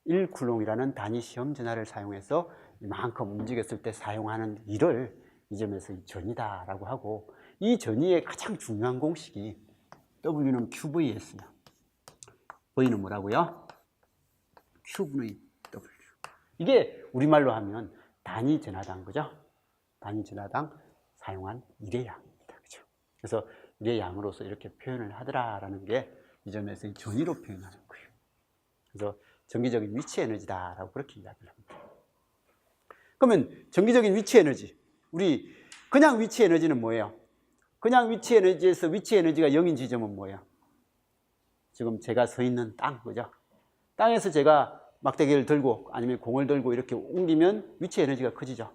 1쿨롱이라는 단위 시험 전하를 사용해서 이만큼 움직였을 때 사용하는 일을 이 점에서 이 전이다라고 하고, 이 전위의 가장 중요한 공식이 W는 QVS며 V는 뭐라고요? QV W. 이게 우리말로 하면 단위 전하당, 그죠? 단위 전하당 사용한 일의 양입니다, 그죠? 그래서 일의 양으로서 이렇게 표현을 하더라라는 게 이 점에서 이 전위로 표현하는 거예요. 그래서 정기적인 위치 에너지다라고 그렇게 이야기를 합니다. 그러면 정기적인 위치 에너지, 우리 그냥 위치 에너지는 뭐예요? 그냥 위치 에너지에서 위치 에너지가 0인 지점은 뭐예요? 지금 제가 서 있는 땅, 그죠? 땅에서 제가 막대기를 들고 아니면 공을 들고 이렇게 옮기면 위치 에너지가 커지죠.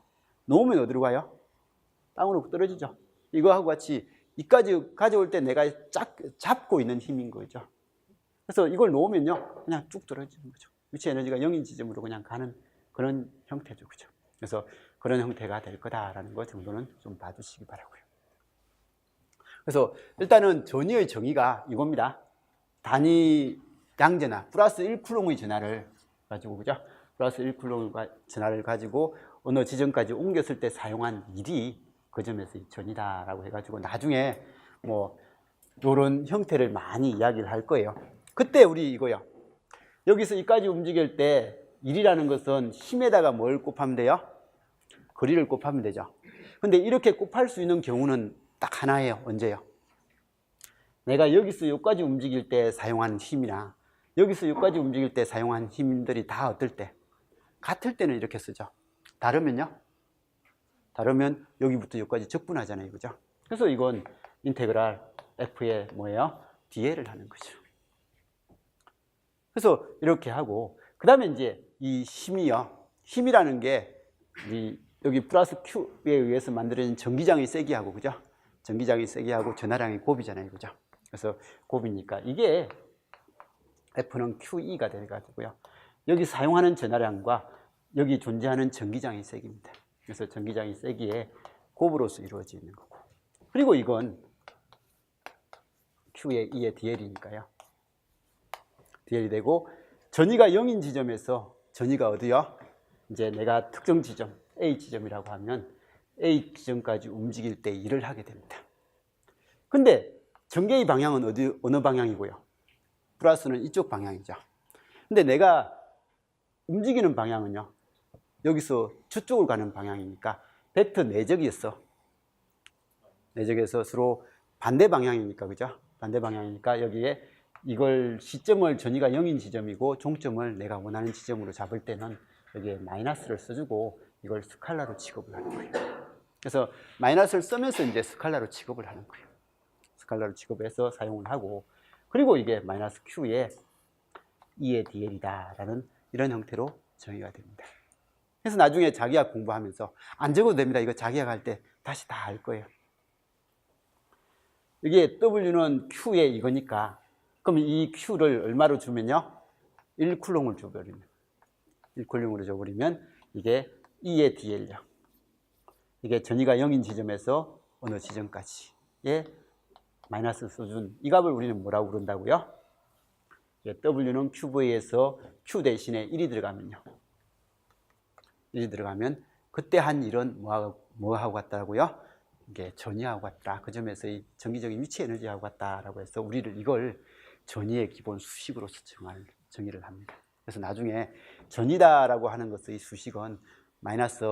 놓으면 어디로 가요? 땅으로 떨어지죠. 이거하고 같이 이까지 가져올 때 내가 잡고 있는 힘인 거죠. 그래서 이걸 놓으면요, 그냥 쭉 떨어지는 거죠. 위치 에너지가 0인 지점으로 그냥 가는 그런 형태죠, 그죠? 그래서 그런 형태가 될 거다라는 것 정도는 좀 봐주시기 바라고요. 그래서 일단은 전위의 정의가 이겁니다. 단위 양전하, 플러스 1쿨롱의 전하를 가지고, 그죠? 플러스 1쿨롱의 전하를 가지고 어느 지점까지 옮겼을 때 사용한 일이 그 점에서 이 전이다라고 해가지고 나중에 뭐 이런 형태를 많이 이야기를 할 거예요. 그때 우리 이거요. 여기서 이까지 움직일 때 일이라는 것은 힘에다가 뭘 곱하면 돼요? 거리를 곱하면 되죠. 근데 이렇게 곱할 수 있는 경우는 딱 하나예요. 언제요? 내가 여기서 여기까지 움직일 때 사용한 힘이나 여기서 여기까지 움직일 때 사용한 힘들이 다 어떨 때? 같을 때는 이렇게 쓰죠. 다르면요? 다르면 여기부터 여기까지 적분하잖아요, 그죠? 그래서 이건 인테그랄 F의 뭐예요? dL을 하는 거죠. 그래서 이렇게 하고, 그 다음에 이제 이 힘이요. 힘이라는 게 여기 플러스 Q에 의해서 만들어진 전기장의 세기하고, 그죠? 전기장의 세기하고 전하량의 곱이잖아요, 그죠? 그래서 곱이니까 이게 F는 QE가 돼가지고요. 여기 사용하는 전하량과 여기 존재하는 전기장의 세기입니다. 그래서 전기장의 세기의 곱으로서 이루어지는 거고. 그리고 이건 Q의 E의 dL이니까요. dL이 되고, 전위가 0인 지점에서 전위가 어디요? 이제 내가 특정 지점, A 지점이라고 하면 A 지점까지 움직일 때 일을 하게 됩니다. 근데 전개의 방향은 어느 방향이고요? 플러스는 이쪽 방향이죠. 근데 내가 움직이는 방향은요, 여기서 저쪽으로 가는 방향이니까 벡터 내적이었어. 내적에서 서로 반대 방향이니까, 그죠? 반대 방향이니까 여기에 이걸 시점을 전위가 0인 지점이고 종점을 내가 원하는 지점으로 잡을 때는 여기에 마이너스를 써주고 이걸 스칼라로 취급을 하는 거예요. 그래서 마이너스를 쓰면서 이제 스칼라로 취급을 하는 거예요. 스칼라로 취급해서 사용을 하고, 그리고 이게 마이너스 Q의 E의 dL이다라는 이런 형태로 정의가 됩니다. 그래서 나중에 자기학 공부하면서 안 적어도 됩니다. 이거 자기학 할 때 다시 다 알 거예요. 이게 W는 Q의 이거니까, 그럼 이 Q를 얼마로 주면요? 1쿨롱을 줘버리면, 1쿨롱으로 줘버리면 이게 E의 dL요. 이게 전위가 0인 지점에서 어느 지점까지의 마이너스 써준 이 값을 우리는 뭐라고 그런다고요? W는 QV에서 Q 대신에 1이 들어가면요. 1이 들어가면 그때 한 일은 뭐하고 같다고요? 이게 전위하고 같다. 그 점에서 이 정기적인 위치 에너지하고 같다라고 해서 우리를 이걸 전위의 기본 수식으로서 정의를 합니다. 그래서 나중에 전위다라고 하는 것의 수식은 마이너스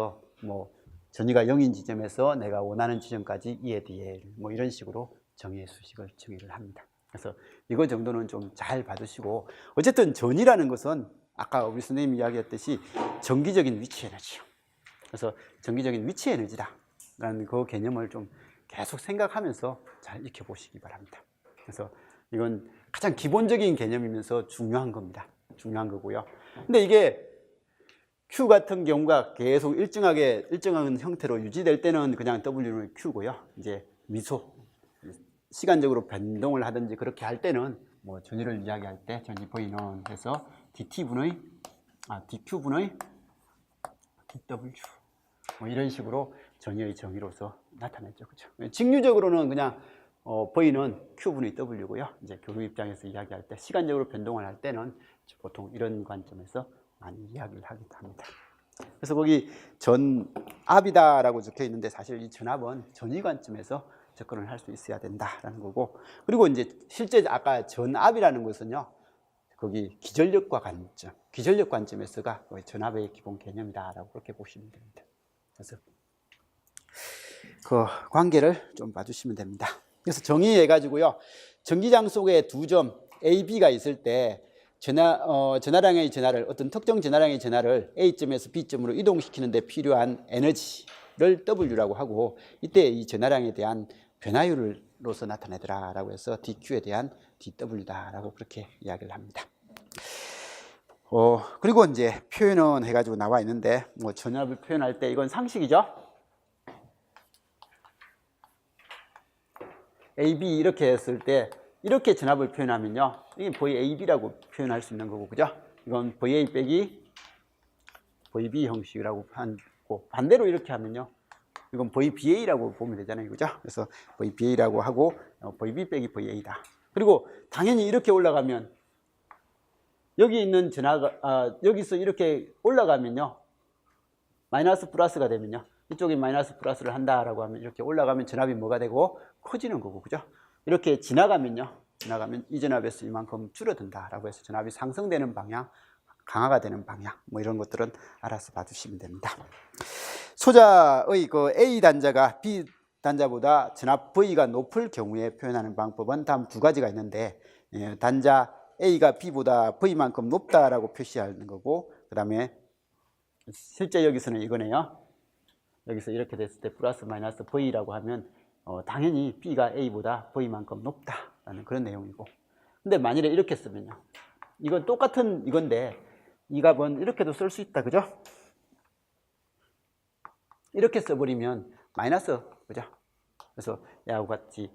전위가 0인 지점에서 내가 원하는 지점까지 E에 dl 이런 식으로 정의의 수식을 정의를 합니다. 그래서 이거 정도는 좀 잘 받으시고, 어쨌든 전이라는 것은 아까 우리 선생님이 이야기했듯이 정기적인 위치 에너지요. 그래서 정기적인 위치 에너지다라는 그 개념을 좀 계속 생각하면서 잘 익혀보시기 바랍니다. 그래서 이건 가장 기본적인 개념이면서 중요한 겁니다. 중요한 거고요. 근데 이게 Q 같은 경우가 계속 일정한 형태로 유지될 때는 그냥 W는 Q고요. 이제 미소, 시간적으로 변동을 하든지 그렇게 할 때는 뭐 전위를 이야기할 때 전위 V는 그래서 DQ분의 DW 뭐 이런 식으로 전위의 정의로서 나타냈죠. 그죠? 직류적으로는 그냥 V는 Q분의 W고요. 이제 교류 입장에서 이야기할 때 시간적으로 변동을 할 때는 보통 이런 관점에서 많이 이야기를 하기도 합니다. 그래서 거기 전압이다라고 적혀 있는데 사실 이 전압은 전위 관점에서 접근을 할 수 있어야 된다라는 거고, 그리고 이제 실제 아까 전압이라는 것은요, 거기 기전력 관점에서가 전압의 기본 개념이다라고 그렇게 보시면 됩니다. 그래서 그 관계를 좀 봐주시면 됩니다. 그래서 정의해 가지고요, 전기장 속에 두 점 A, B가 있을 때 전하량의 전하를 어떤 특정 전하량의 전하를 A점에서 B점으로 이동시키는 데 필요한 에너지를 W라고 하고, 이때 이 전하량에 대한 변화율로서 나타내더라라고 해서 DQ에 대한 DW다라고 그렇게 이야기를 합니다. 그리고 이제 표현은 해가지고 나와 있는데, 뭐 전압을 표현할 때 이건 상식이죠. AB 이렇게 했을 때 이렇게 전압을 표현하면요, 이게 VAB라고 표현할 수 있는 거고, 그죠? 이건 VA 빼기 VB 형식이라고 하고, 반대로 이렇게 하면요, 이건 VBA라고 보면 되잖아요, 그죠? 그래서 VBA라고 하고 VB 빼기 VA다. 그리고 당연히 이렇게 올라가면 여기 있는 전하가 여기서 이렇게 올라가면요, 마이너스 플러스가 되면요, 이쪽이 마이너스 플러스를 한다라고 하면 이렇게 올라가면 전압이 뭐가 되고 커지는 거고, 그죠? 이렇게 지나가면 이 전압에서 이만큼 줄어든다라고 해서 전압이 상승되는 방향, 강화가 되는 방향, 뭐 이런 것들은 알아서 봐주시면 됩니다. 소자의 그 A 단자가 B 단자보다 전압 V가 높을 경우에 표현하는 방법은 다음 두 가지가 있는데, 단자 A가 B보다 V만큼 높다라고 표시하는 거고, 그 다음에 실제 여기서는 이거네요. 여기서 이렇게 됐을 때 플러스 마이너스 V라고 하면 당연히 B가 A보다 V만큼 높다라는 그런 내용이고, 근데 만일에 이렇게 쓰면요, 이건 똑같은 이건데 이 값은 이렇게도 쓸 수 있다, 그죠? 이렇게 써버리면 마이너스, 그죠? 그래서 야와 같이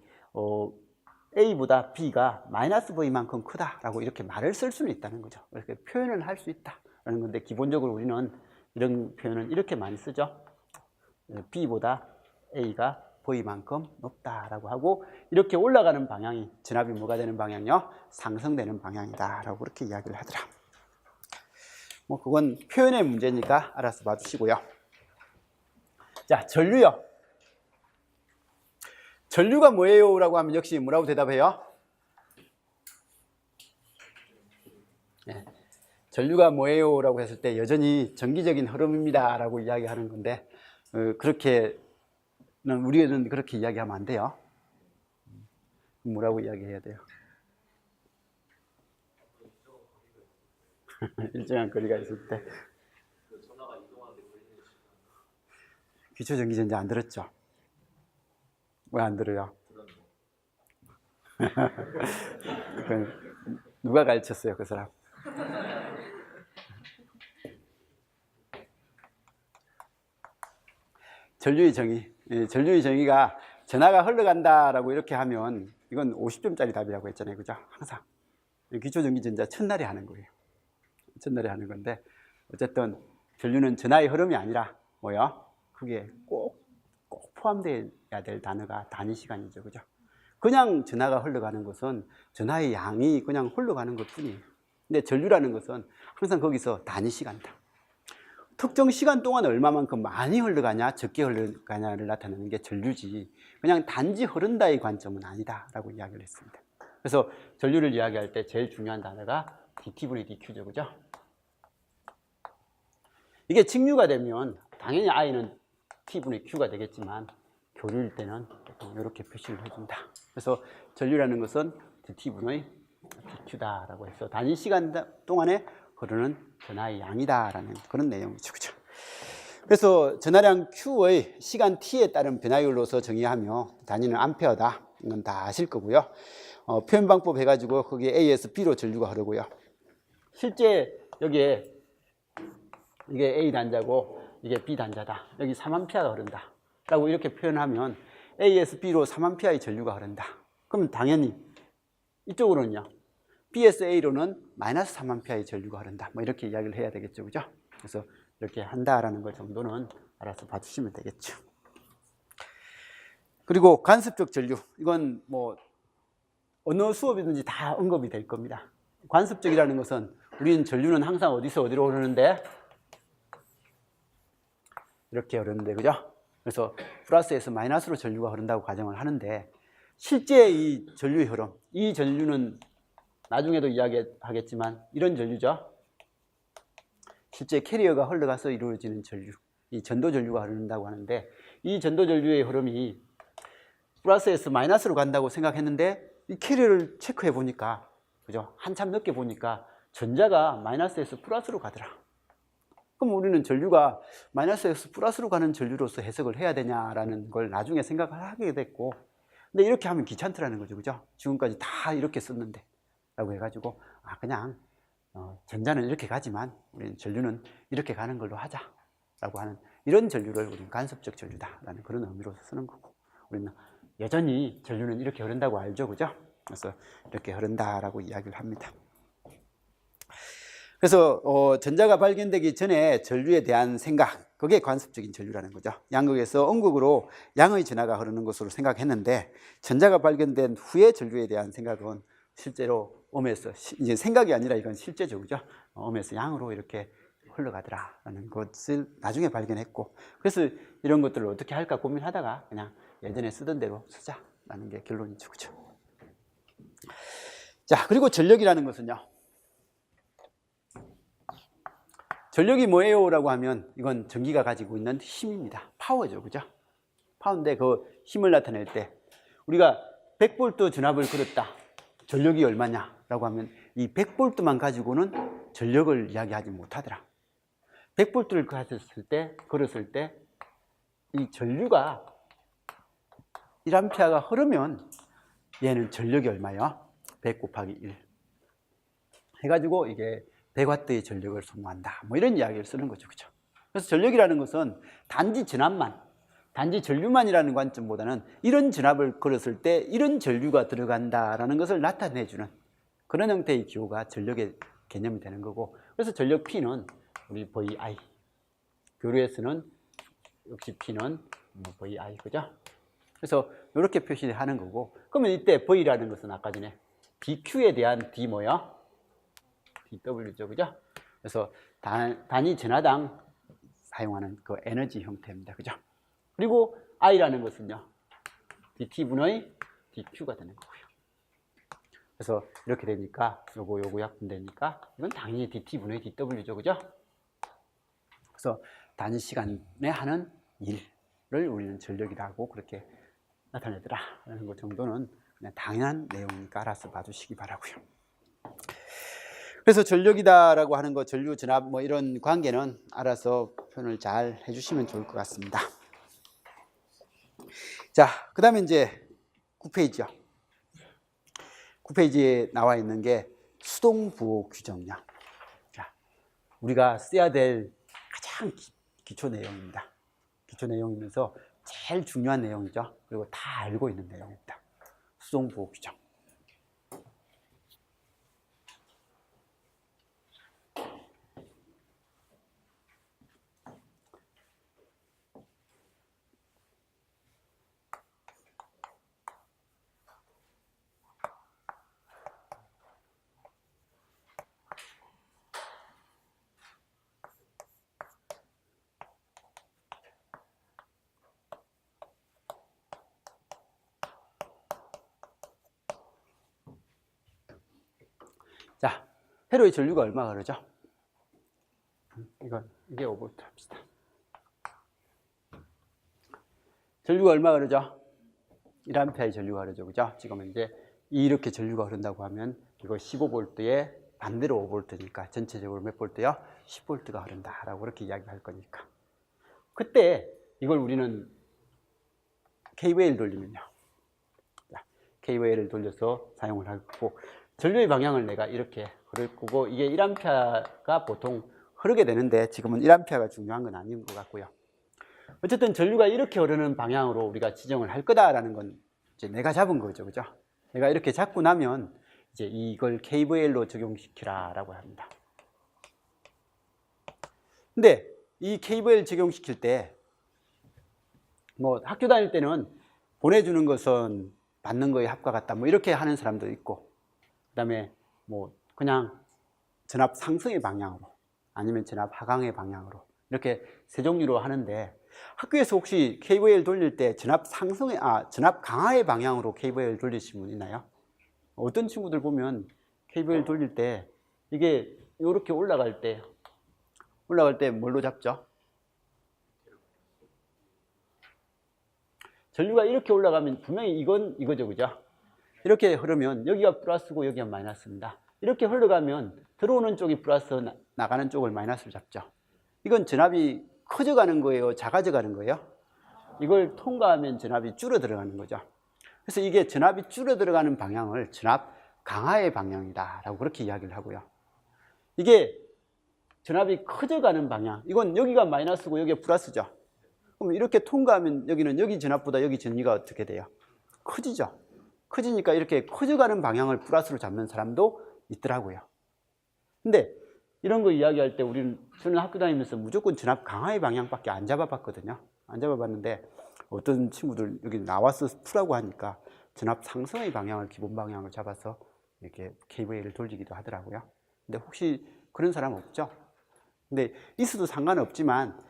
A보다 B가 마이너스 V만큼 크다라고 이렇게 말을 쓸 수는 있다는 거죠. 이렇게 표현을 할 수 있다라는 건데, 기본적으로 우리는 이런 표현은 이렇게 많이 쓰죠. B보다 A가 V만큼 높다라고 하고, 이렇게 올라가는 방향이 전압이 뭐가 되는 방향이요? 상승되는 방향이다라고 그렇게 이야기를 하더라. 뭐 그건 표현의 문제니까 알아서 봐주시고요. 자, 전류요. 전류가 뭐예요? 라고 하면 역시 뭐라고 대답해요? 네. 전류가 뭐예요? 라고 했을 때 여전히 전기적인 흐름입니다 라고 이야기하는 건데, 우리는 그렇게 이야기하면 안 돼요. 뭐라고 이야기해야 돼요? 일정한 거리가 있을 때. 기초전기전자 안 들었죠? 왜 안 들어요? 누가 가르쳤어요, 그 사람? 전류의 정의가 전하가 흘러간다라고 이렇게 하면 이건 50점짜리 답이라고 했잖아요, 그죠? 항상 기초전기전자 첫날에 하는 거예요. 첫날에 하는 건데, 어쨌든 전류는 전하의 흐름이 아니라 뭐요? 그게 꼭 포함되어야 될 단어가 단위 시간이죠, 그죠? 그냥 전하가 흘러가는 것은 전하의 양이 그냥 흘러가는 것 뿐이에요. 근데 전류라는 것은 항상 거기서 단위 시간이다. 특정 시간 동안 얼마만큼 많이 흘러가냐 적게 흘러가냐를 나타내는 게 전류지, 그냥 단지 흐른다의 관점은 아니다라고 이야기를 했습니다. 그래서 전류를 이야기할 때 제일 중요한 단어가 dT분의 dQ죠, 그죠? 이게 직류가 되면 당연히 I는 T분의 Q가 되겠지만, 교류일 때는 이렇게 표시를 해준다. 그래서 전류라는 것은 DT분의 DQ다라고 해서 단위 시간 동안에 흐르는 전하의 양이다라는 그런 내용이죠. 그죠? 그래서 전하량 Q의 시간 T에 따른 변화율로서 정의하며 단위는 암페어다. 이건 다 아실 거고요. 표현 방법 해가지고 거기에 A에서 B로 전류가 흐르고요. 실제 여기에 이게 A 단자고 이게 B 단자다. 여기 3A가 흐른다. 라고 이렇게 표현하면 A에서 B로 3A의 전류가 흐른다. 그럼 당연히 이쪽으로는요. B에서 A로는 마이너스 3A의 전류가 흐른다. 뭐 이렇게 이야기를 해야 되겠죠. 그죠? 그래서 이렇게 한다라는 것 정도는 알아서 봐주시면 되겠죠. 그리고 관습적 전류. 이건 뭐 어느 수업이든지 다 언급이 될 겁니다. 관습적이라는 것은 우리는 전류는 항상 어디서 어디로 흐르는데 이렇게 흐르는데, 그죠? 그래서 플러스에서 마이너스로 전류가 흐른다고 가정을 하는데 실제 이 전류의 흐름, 이 전류는 나중에도 이야기하겠지만 이런 전류죠. 실제 캐리어가 흘러가서 이루어지는 전류, 이 전도 전류가 흐른다고 하는데 이 전도 전류의 흐름이 플러스에서 마이너스로 간다고 생각했는데 이 캐리어를 체크해 보니까, 그죠? 한참 늦게 보니까 전자가 마이너스에서 플러스로 가더라. 그럼 우리는 전류가 마이너스에서 플러스로 가는 전류로서 해석을 해야 되냐라는 걸 나중에 생각을 하게 됐고, 근데 이렇게 하면 귀찮더라는 거죠. 그죠? 지금까지 다 이렇게 썼는데 라고 해가지고 그냥 전자는 이렇게 가지만 우리는 전류는 이렇게 가는 걸로 하자라고 하는 이런 전류를 우리는 간섭적 전류다라는 그런 의미로 쓰는 거고, 우리는 여전히 전류는 이렇게 흐른다고 알죠. 그죠? 그래서 이렇게 흐른다라고 이야기를 합니다. 그래서 전자가 발견되기 전에 전류에 대한 생각, 그게 관습적인 전류라는 거죠. 양극에서 음극으로 양의 전하가 흐르는 것으로 생각했는데 전자가 발견된 후에 전류에 대한 생각은 실제로 음에서, 이제 생각이 아니라 이건 실제죠. 그죠? 음에서 양으로 이렇게 흘러가더라라는 것을 나중에 발견했고, 그래서 이런 것들을 어떻게 할까 고민하다가 그냥 예전에 쓰던 대로 쓰자라는 게 결론이죠. 그죠? 자, 그리고 전력이라는 것은요. 전력이 뭐예요? 라고 하면 이건 전기가 가지고 있는 힘입니다. 파워죠. 그죠? 파워인데 그 힘을 나타낼 때 우리가 100V 전압을 걸었다. 전력이 얼마냐? 라고 하면 이 100V만 가지고는 전력을 이야기하지 못하더라. 100V를 걸었을 때 이 전류가 1A가 흐르면 얘는 전력이 얼마요? 100 곱하기 1 해가지고 이게 100W의 전력을 소모한다. 뭐 이런 이야기를 쓰는 거죠. 그죠? 그래서 전력이라는 것은 단지 전압만, 단지 전류만이라는 관점보다는 이런 전압을 걸었을 때 이런 전류가 들어간다라는 것을 나타내주는 그런 형태의 기호가 전력의 개념이 되는 거고, 그래서 전력 P는 우리 VI, 교류에서는 역시 P는 VI, 그죠? 그래서 이렇게 표시하는 거고, 그러면 이때 V라는 것은 아까 전에 BQ에 대한 D 뭐야? DW죠, 그죠? 그래서 단위 전하당 사용하는 그 에너지 형태입니다, 그죠? 그리고 I라는 것은요, DT분의 DQ가 되는 거고요. 그래서 이렇게 되니까 요거 약분되니까 이건 당연히 DT분의 DW죠, 그죠? 그래서 단위 시간에 하는 일을 우리는 전력이라고 그렇게 나타내더라라는 것 정도는 그냥 당연한 내용이니까 알아서 봐주시기 바라고요. 그래서 전력이다라고 하는 거, 전류, 전압 뭐 이런 관계는 알아서 표현을 잘 해주시면 좋을 것 같습니다. 자, 그 다음에 이제 9페이지요. 9페이지에 나와 있는 게 수동부호 규정이요. 자, 우리가 써야 될 가장 기초 내용입니다. 기초 내용이면서 제일 중요한 내용이죠. 그리고 다 알고 있는 내용입니다. 수동부호 규정. 자, 회로의 전류가 얼마가 흐르죠? 이게 5V 합시다. 전류가 얼마가 흐르죠? 1A의 전류가 흐르죠, 그죠? 지금 이제 이렇게 전류가 흐른다고 하면 이거 15V에 반대로 5V니까 전체적으로 몇 볼트요? 10V가 흐른다라고 그렇게 이야기할 거니까. 그때 이걸 우리는 KVL 돌리면요. KVL을 돌려서 사용을 하고, 전류의 방향을 내가 이렇게 흐를 거고, 이게 1A가 보통 흐르게 되는데 지금은 1A가 중요한 건 아닌 것 같고요. 어쨌든 전류가 이렇게 흐르는 방향으로 우리가 지정을 할 거다라는 건 이제 내가 잡은 거죠. 그죠? 내가 이렇게 잡고 나면 이제 이걸 KVL로 적용시키라라고 합니다. 근데 이 KVL 적용시킬 때 뭐 학교 다닐 때는 보내주는 것은 받는 거에 합과 같다 뭐 이렇게 하는 사람도 있고, 그다음에 뭐 그냥 전압 상승의 방향으로 아니면 전압 하강의 방향으로 이렇게 세 종류로 하는데, 학교에서 혹시 KVL 돌릴 때 전압 강하의 방향으로 KVL 돌리신 분 있나요? 어떤 친구들 보면 KVL 돌릴 때 이게 이렇게 올라갈 때 뭘로 잡죠? 전류가 이렇게 올라가면 분명히 이거죠, 그죠? 이렇게 흐르면 여기가 플러스고 여기가 마이너스입니다. 이렇게 흘러가면 들어오는 쪽이 플러스, 나가는 쪽을 마이너스로 잡죠. 이건 전압이 커져가는 거예요, 작아져가는 거예요? 이걸 통과하면 전압이 줄어들어가는 거죠. 그래서 이게 전압이 줄어들어가는 방향을 전압 강화의 방향이다라고 그렇게 이야기를 하고요. 이게 전압이 커져가는 방향, 이건 여기가 마이너스고 여기가 플러스죠. 그럼 이렇게 통과하면 여기는 여기 전압보다 여기 전위가 어떻게 돼요? 커지죠. 커지니까 이렇게 커져가는 방향을 플러스로 잡는 사람도 있더라고요. 근데 이런 거 이야기할 때 저는 학교 다니면서 무조건 전압 강화의 방향밖에 안 잡아봤거든요. 안 잡아봤는데 어떤 친구들 여기 나와서 풀라고 하니까 전압 상승의 방향을 기본 방향을 잡아서 이렇게 KVL을 돌리기도 하더라고요. 근데 혹시 그런 사람 없죠? 근데 있어도 상관없지만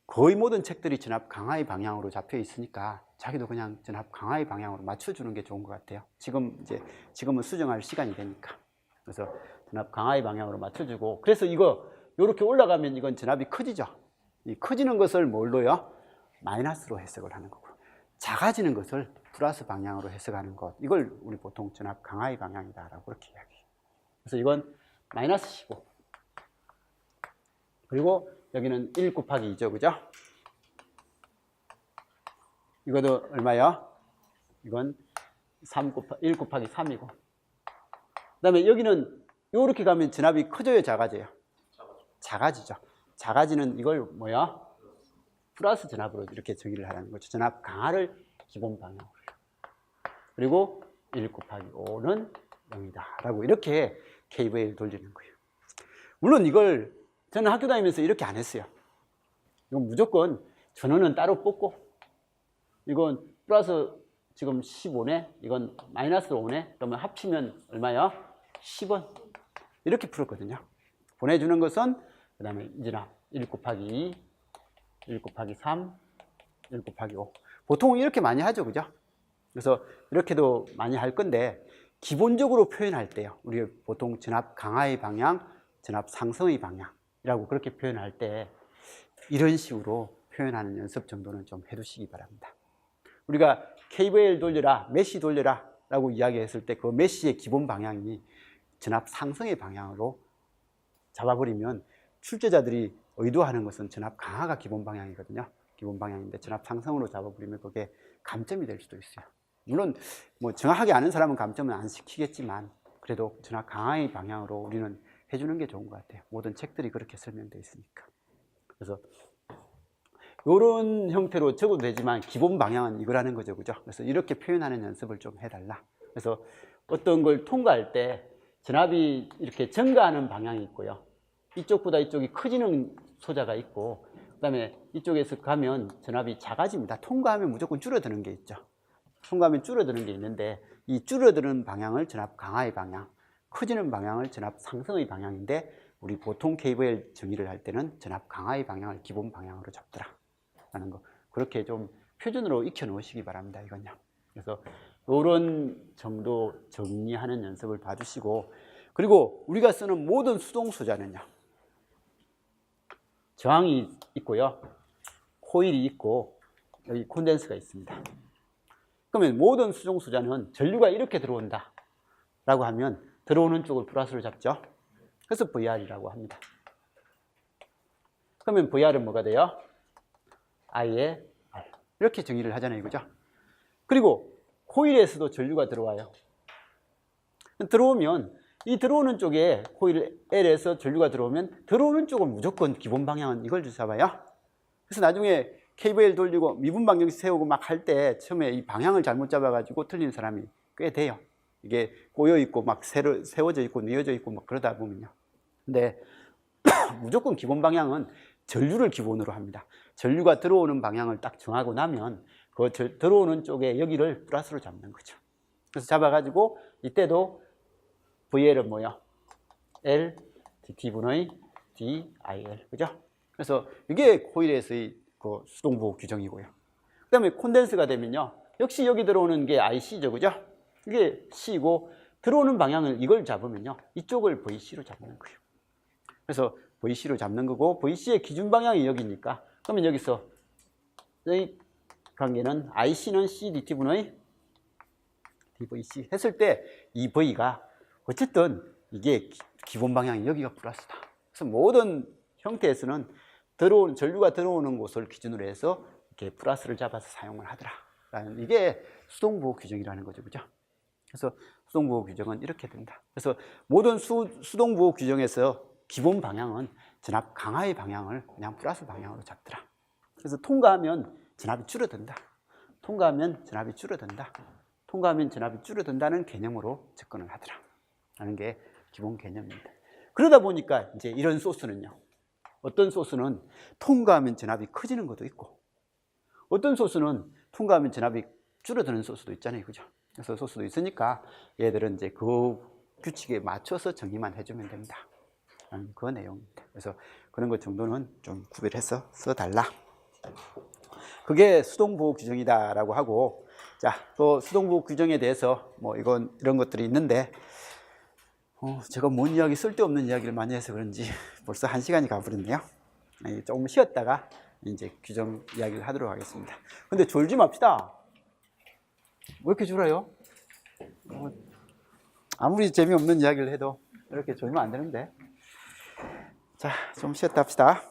거의 모든 책들이 전압 강화의 방향으로 잡혀 있으니까 자기도 그냥 전압 강화의 방향으로 맞춰주는 게 좋은 것 같아요. 지금은 수정할 시간이 되니까. 그래서 전압 강화의 방향으로 맞춰주고, 그래서 이렇게 올라가면 이건 전압이 커지죠. 이 커지는 것을 뭘로요? 마이너스로 해석을 하는 거고, 작아지는 것을 플러스 방향으로 해석하는 것, 이걸 우리 보통 전압 강화의 방향이다라고 그렇게 이야기해요. 그래서 이건 마이너스 15. 그리고 여기는 1 곱하기 2죠, 그죠? 이것도 얼마요? 이건 1 곱하기 3이고. 그 다음에 여기는 이렇게 가면 전압이 커져요, 작아져요? 작아지죠. 작아지는 이걸 뭐야? 플러스 전압으로 이렇게 정의를 하라는 거죠. 전압 강화를 기본 방향으로. 그리고 1 곱하기 5는 0이다 라고 이렇게 KVL 돌리는 거예요. 물론 이걸 저는 학교 다니면서 이렇게 안 했어요. 이건 무조건 전원은 따로 뽑고, 이건 플러스 지금 15네, 이건 마이너스 5네, 그러면 합치면 얼마야? 10원. 이렇게 풀었거든요. 보내주는 것은 그 다음에 이제나 1 곱하기 2, 1 곱하기 3, 1 곱하기 5. 보통 이렇게 많이 하죠, 그죠? 그래서 이렇게도 많이 할 건데, 기본적으로 표현할 때요, 우리 보통 전압 강화의 방향, 전압 상승의 방향이라고 그렇게 표현할 때 이런 식으로 표현하는 연습 정도는 좀 해두시기 바랍니다. 우리가 KVL 돌려라, 메시 돌려라 라고 이야기했을 때 그 메시의 기본 방향이 전압 상승의 방향으로 잡아버리면 출제자들이 의도하는 것은 전압 강화가 기본 방향이거든요. 기본 방향인데 전압 상승으로 잡아버리면 그게 감점이 될 수도 있어요. 물론 뭐 정확하게 아는 사람은 감점은 안 시키겠지만 그래도 전압 강화의 방향으로 우리는 해주는 게 좋은 것 같아요. 모든 책들이 그렇게 설명되어 있으니까. 그래서 이런 형태로 적어도 되지만 기본 방향은 이거라는 거죠, 그죠? 그래서 이렇게 표현하는 연습을 좀 해달라. 그래서 어떤 걸 통과할 때 전압이 이렇게 증가하는 방향이 있고요, 이쪽보다 이쪽이 커지는 소자가 있고, 그 다음에 이쪽에서 가면 전압이 작아집니다. 통과하면 무조건 줄어드는 게 있죠. 통과하면 줄어드는 게 있는데, 이 줄어드는 방향을 전압 강화의 방향, 커지는 방향을 전압 상승의 방향인데, 우리 보통 KVL 정의를 할 때는 전압 강화의 방향을 기본 방향으로 잡더라 라는 거, 그렇게 좀 표준으로 익혀 놓으시기 바랍니다. 이건요. 그래서 이런 정도 정리하는 연습을 봐주시고, 그리고 우리가 쓰는 모든 수동소자는요, 저항이 있고요, 코일이 있고, 여기 콘덴서가 있습니다. 그러면 모든 수동소자는 전류가 이렇게 들어온다, 라고 하면 들어오는 쪽을 플러스로 잡죠. 그래서 VR이라고 합니다. 그러면 VR은 뭐가 돼요? I의 R. 이렇게 정의를 하잖아요. 그죠? 그리고 코일에서도 전류가 들어와요. 들어오면 이 들어오는 쪽에 코일 L에서 전류가 들어오면 들어오는 쪽은 무조건 기본 방향은 이걸 잡아요. 그래서 나중에 KVL 돌리고 미분 방정식 세우고 막 할 때 처음에 이 방향을 잘못 잡아가지고 틀린 사람이 꽤 돼요. 이게 꼬여 있고 막 세워져 있고 뉘어져 있고 막 그러다 보면요. 근데 무조건 기본 방향은 전류를 기본으로 합니다. 전류가 들어오는 방향을 딱 정하고 나면 그 들어오는 쪽에 여기를 플러스로 잡는 거죠. 그래서 잡아가지고 이때도 VL은 뭐야? L DT분의 DIL. 그죠? 그래서 이게 코일에서의 그 수동부호 규정이고요. 그 다음에 콘덴스가 되면요. 역시 여기 들어오는 게 IC죠. 그죠? 이게 C고 들어오는 방향을 이걸 잡으면요. 이쪽을 VC로 잡는 거예요. 그래서 VC로 잡는 거고 VC의 기준 방향이 여기니까 그러면 여기서 이 관계는 IC는 CDT분의 DVC 했을 때 이 V가 어쨌든 이게 기본 방향이 여기가 플러스다. 그래서 모든 형태에서는 전류가 들어오는 곳을 기준으로 해서 이렇게 플러스를 잡아서 사용을 하더라. 이게 수동부호 규정이라는 거죠. 그죠? 그래서 수동부호 규정은 이렇게 된다. 그래서 모든 수동부호 규정에서 기본 방향은 전압 강하의 방향을 그냥 플러스 방향으로 잡더라. 그래서 통과하면 전압이 줄어든다. 통과하면 전압이 줄어든다. 통과하면 전압이 줄어든다는 개념으로 접근을 하더라. 라는 게 기본 개념입니다. 그러다 보니까 이제 이런 소스는요. 어떤 소스는 통과하면 전압이 커지는 것도 있고 어떤 소스는 통과하면 전압이 줄어드는 소스도 있잖아요. 그죠? 그래서 소스도 있으니까 얘들은 이제 그 규칙에 맞춰서 정의만 해주면 됩니다. 그 내용입니다. 그래서 그런 것 정도는 좀 구별해서 써달라. 그게 수동부호 규정이다라고 하고, 자, 또 수동부호 규정에 대해서 뭐 이런 것들이 있는데, 제가 뭔 이야기, 쓸데없는 이야기를 많이 해서 그런지 벌써 1시간이 가버렸네요. 조금 쉬었다가 이제 규정 이야기를 하도록 하겠습니다. 근데 졸지 맙시다. 왜 이렇게 졸아요? 아무리 재미없는 이야기를 해도 이렇게 졸면 안 되는데. 자, 좀 쉬었다 합시다.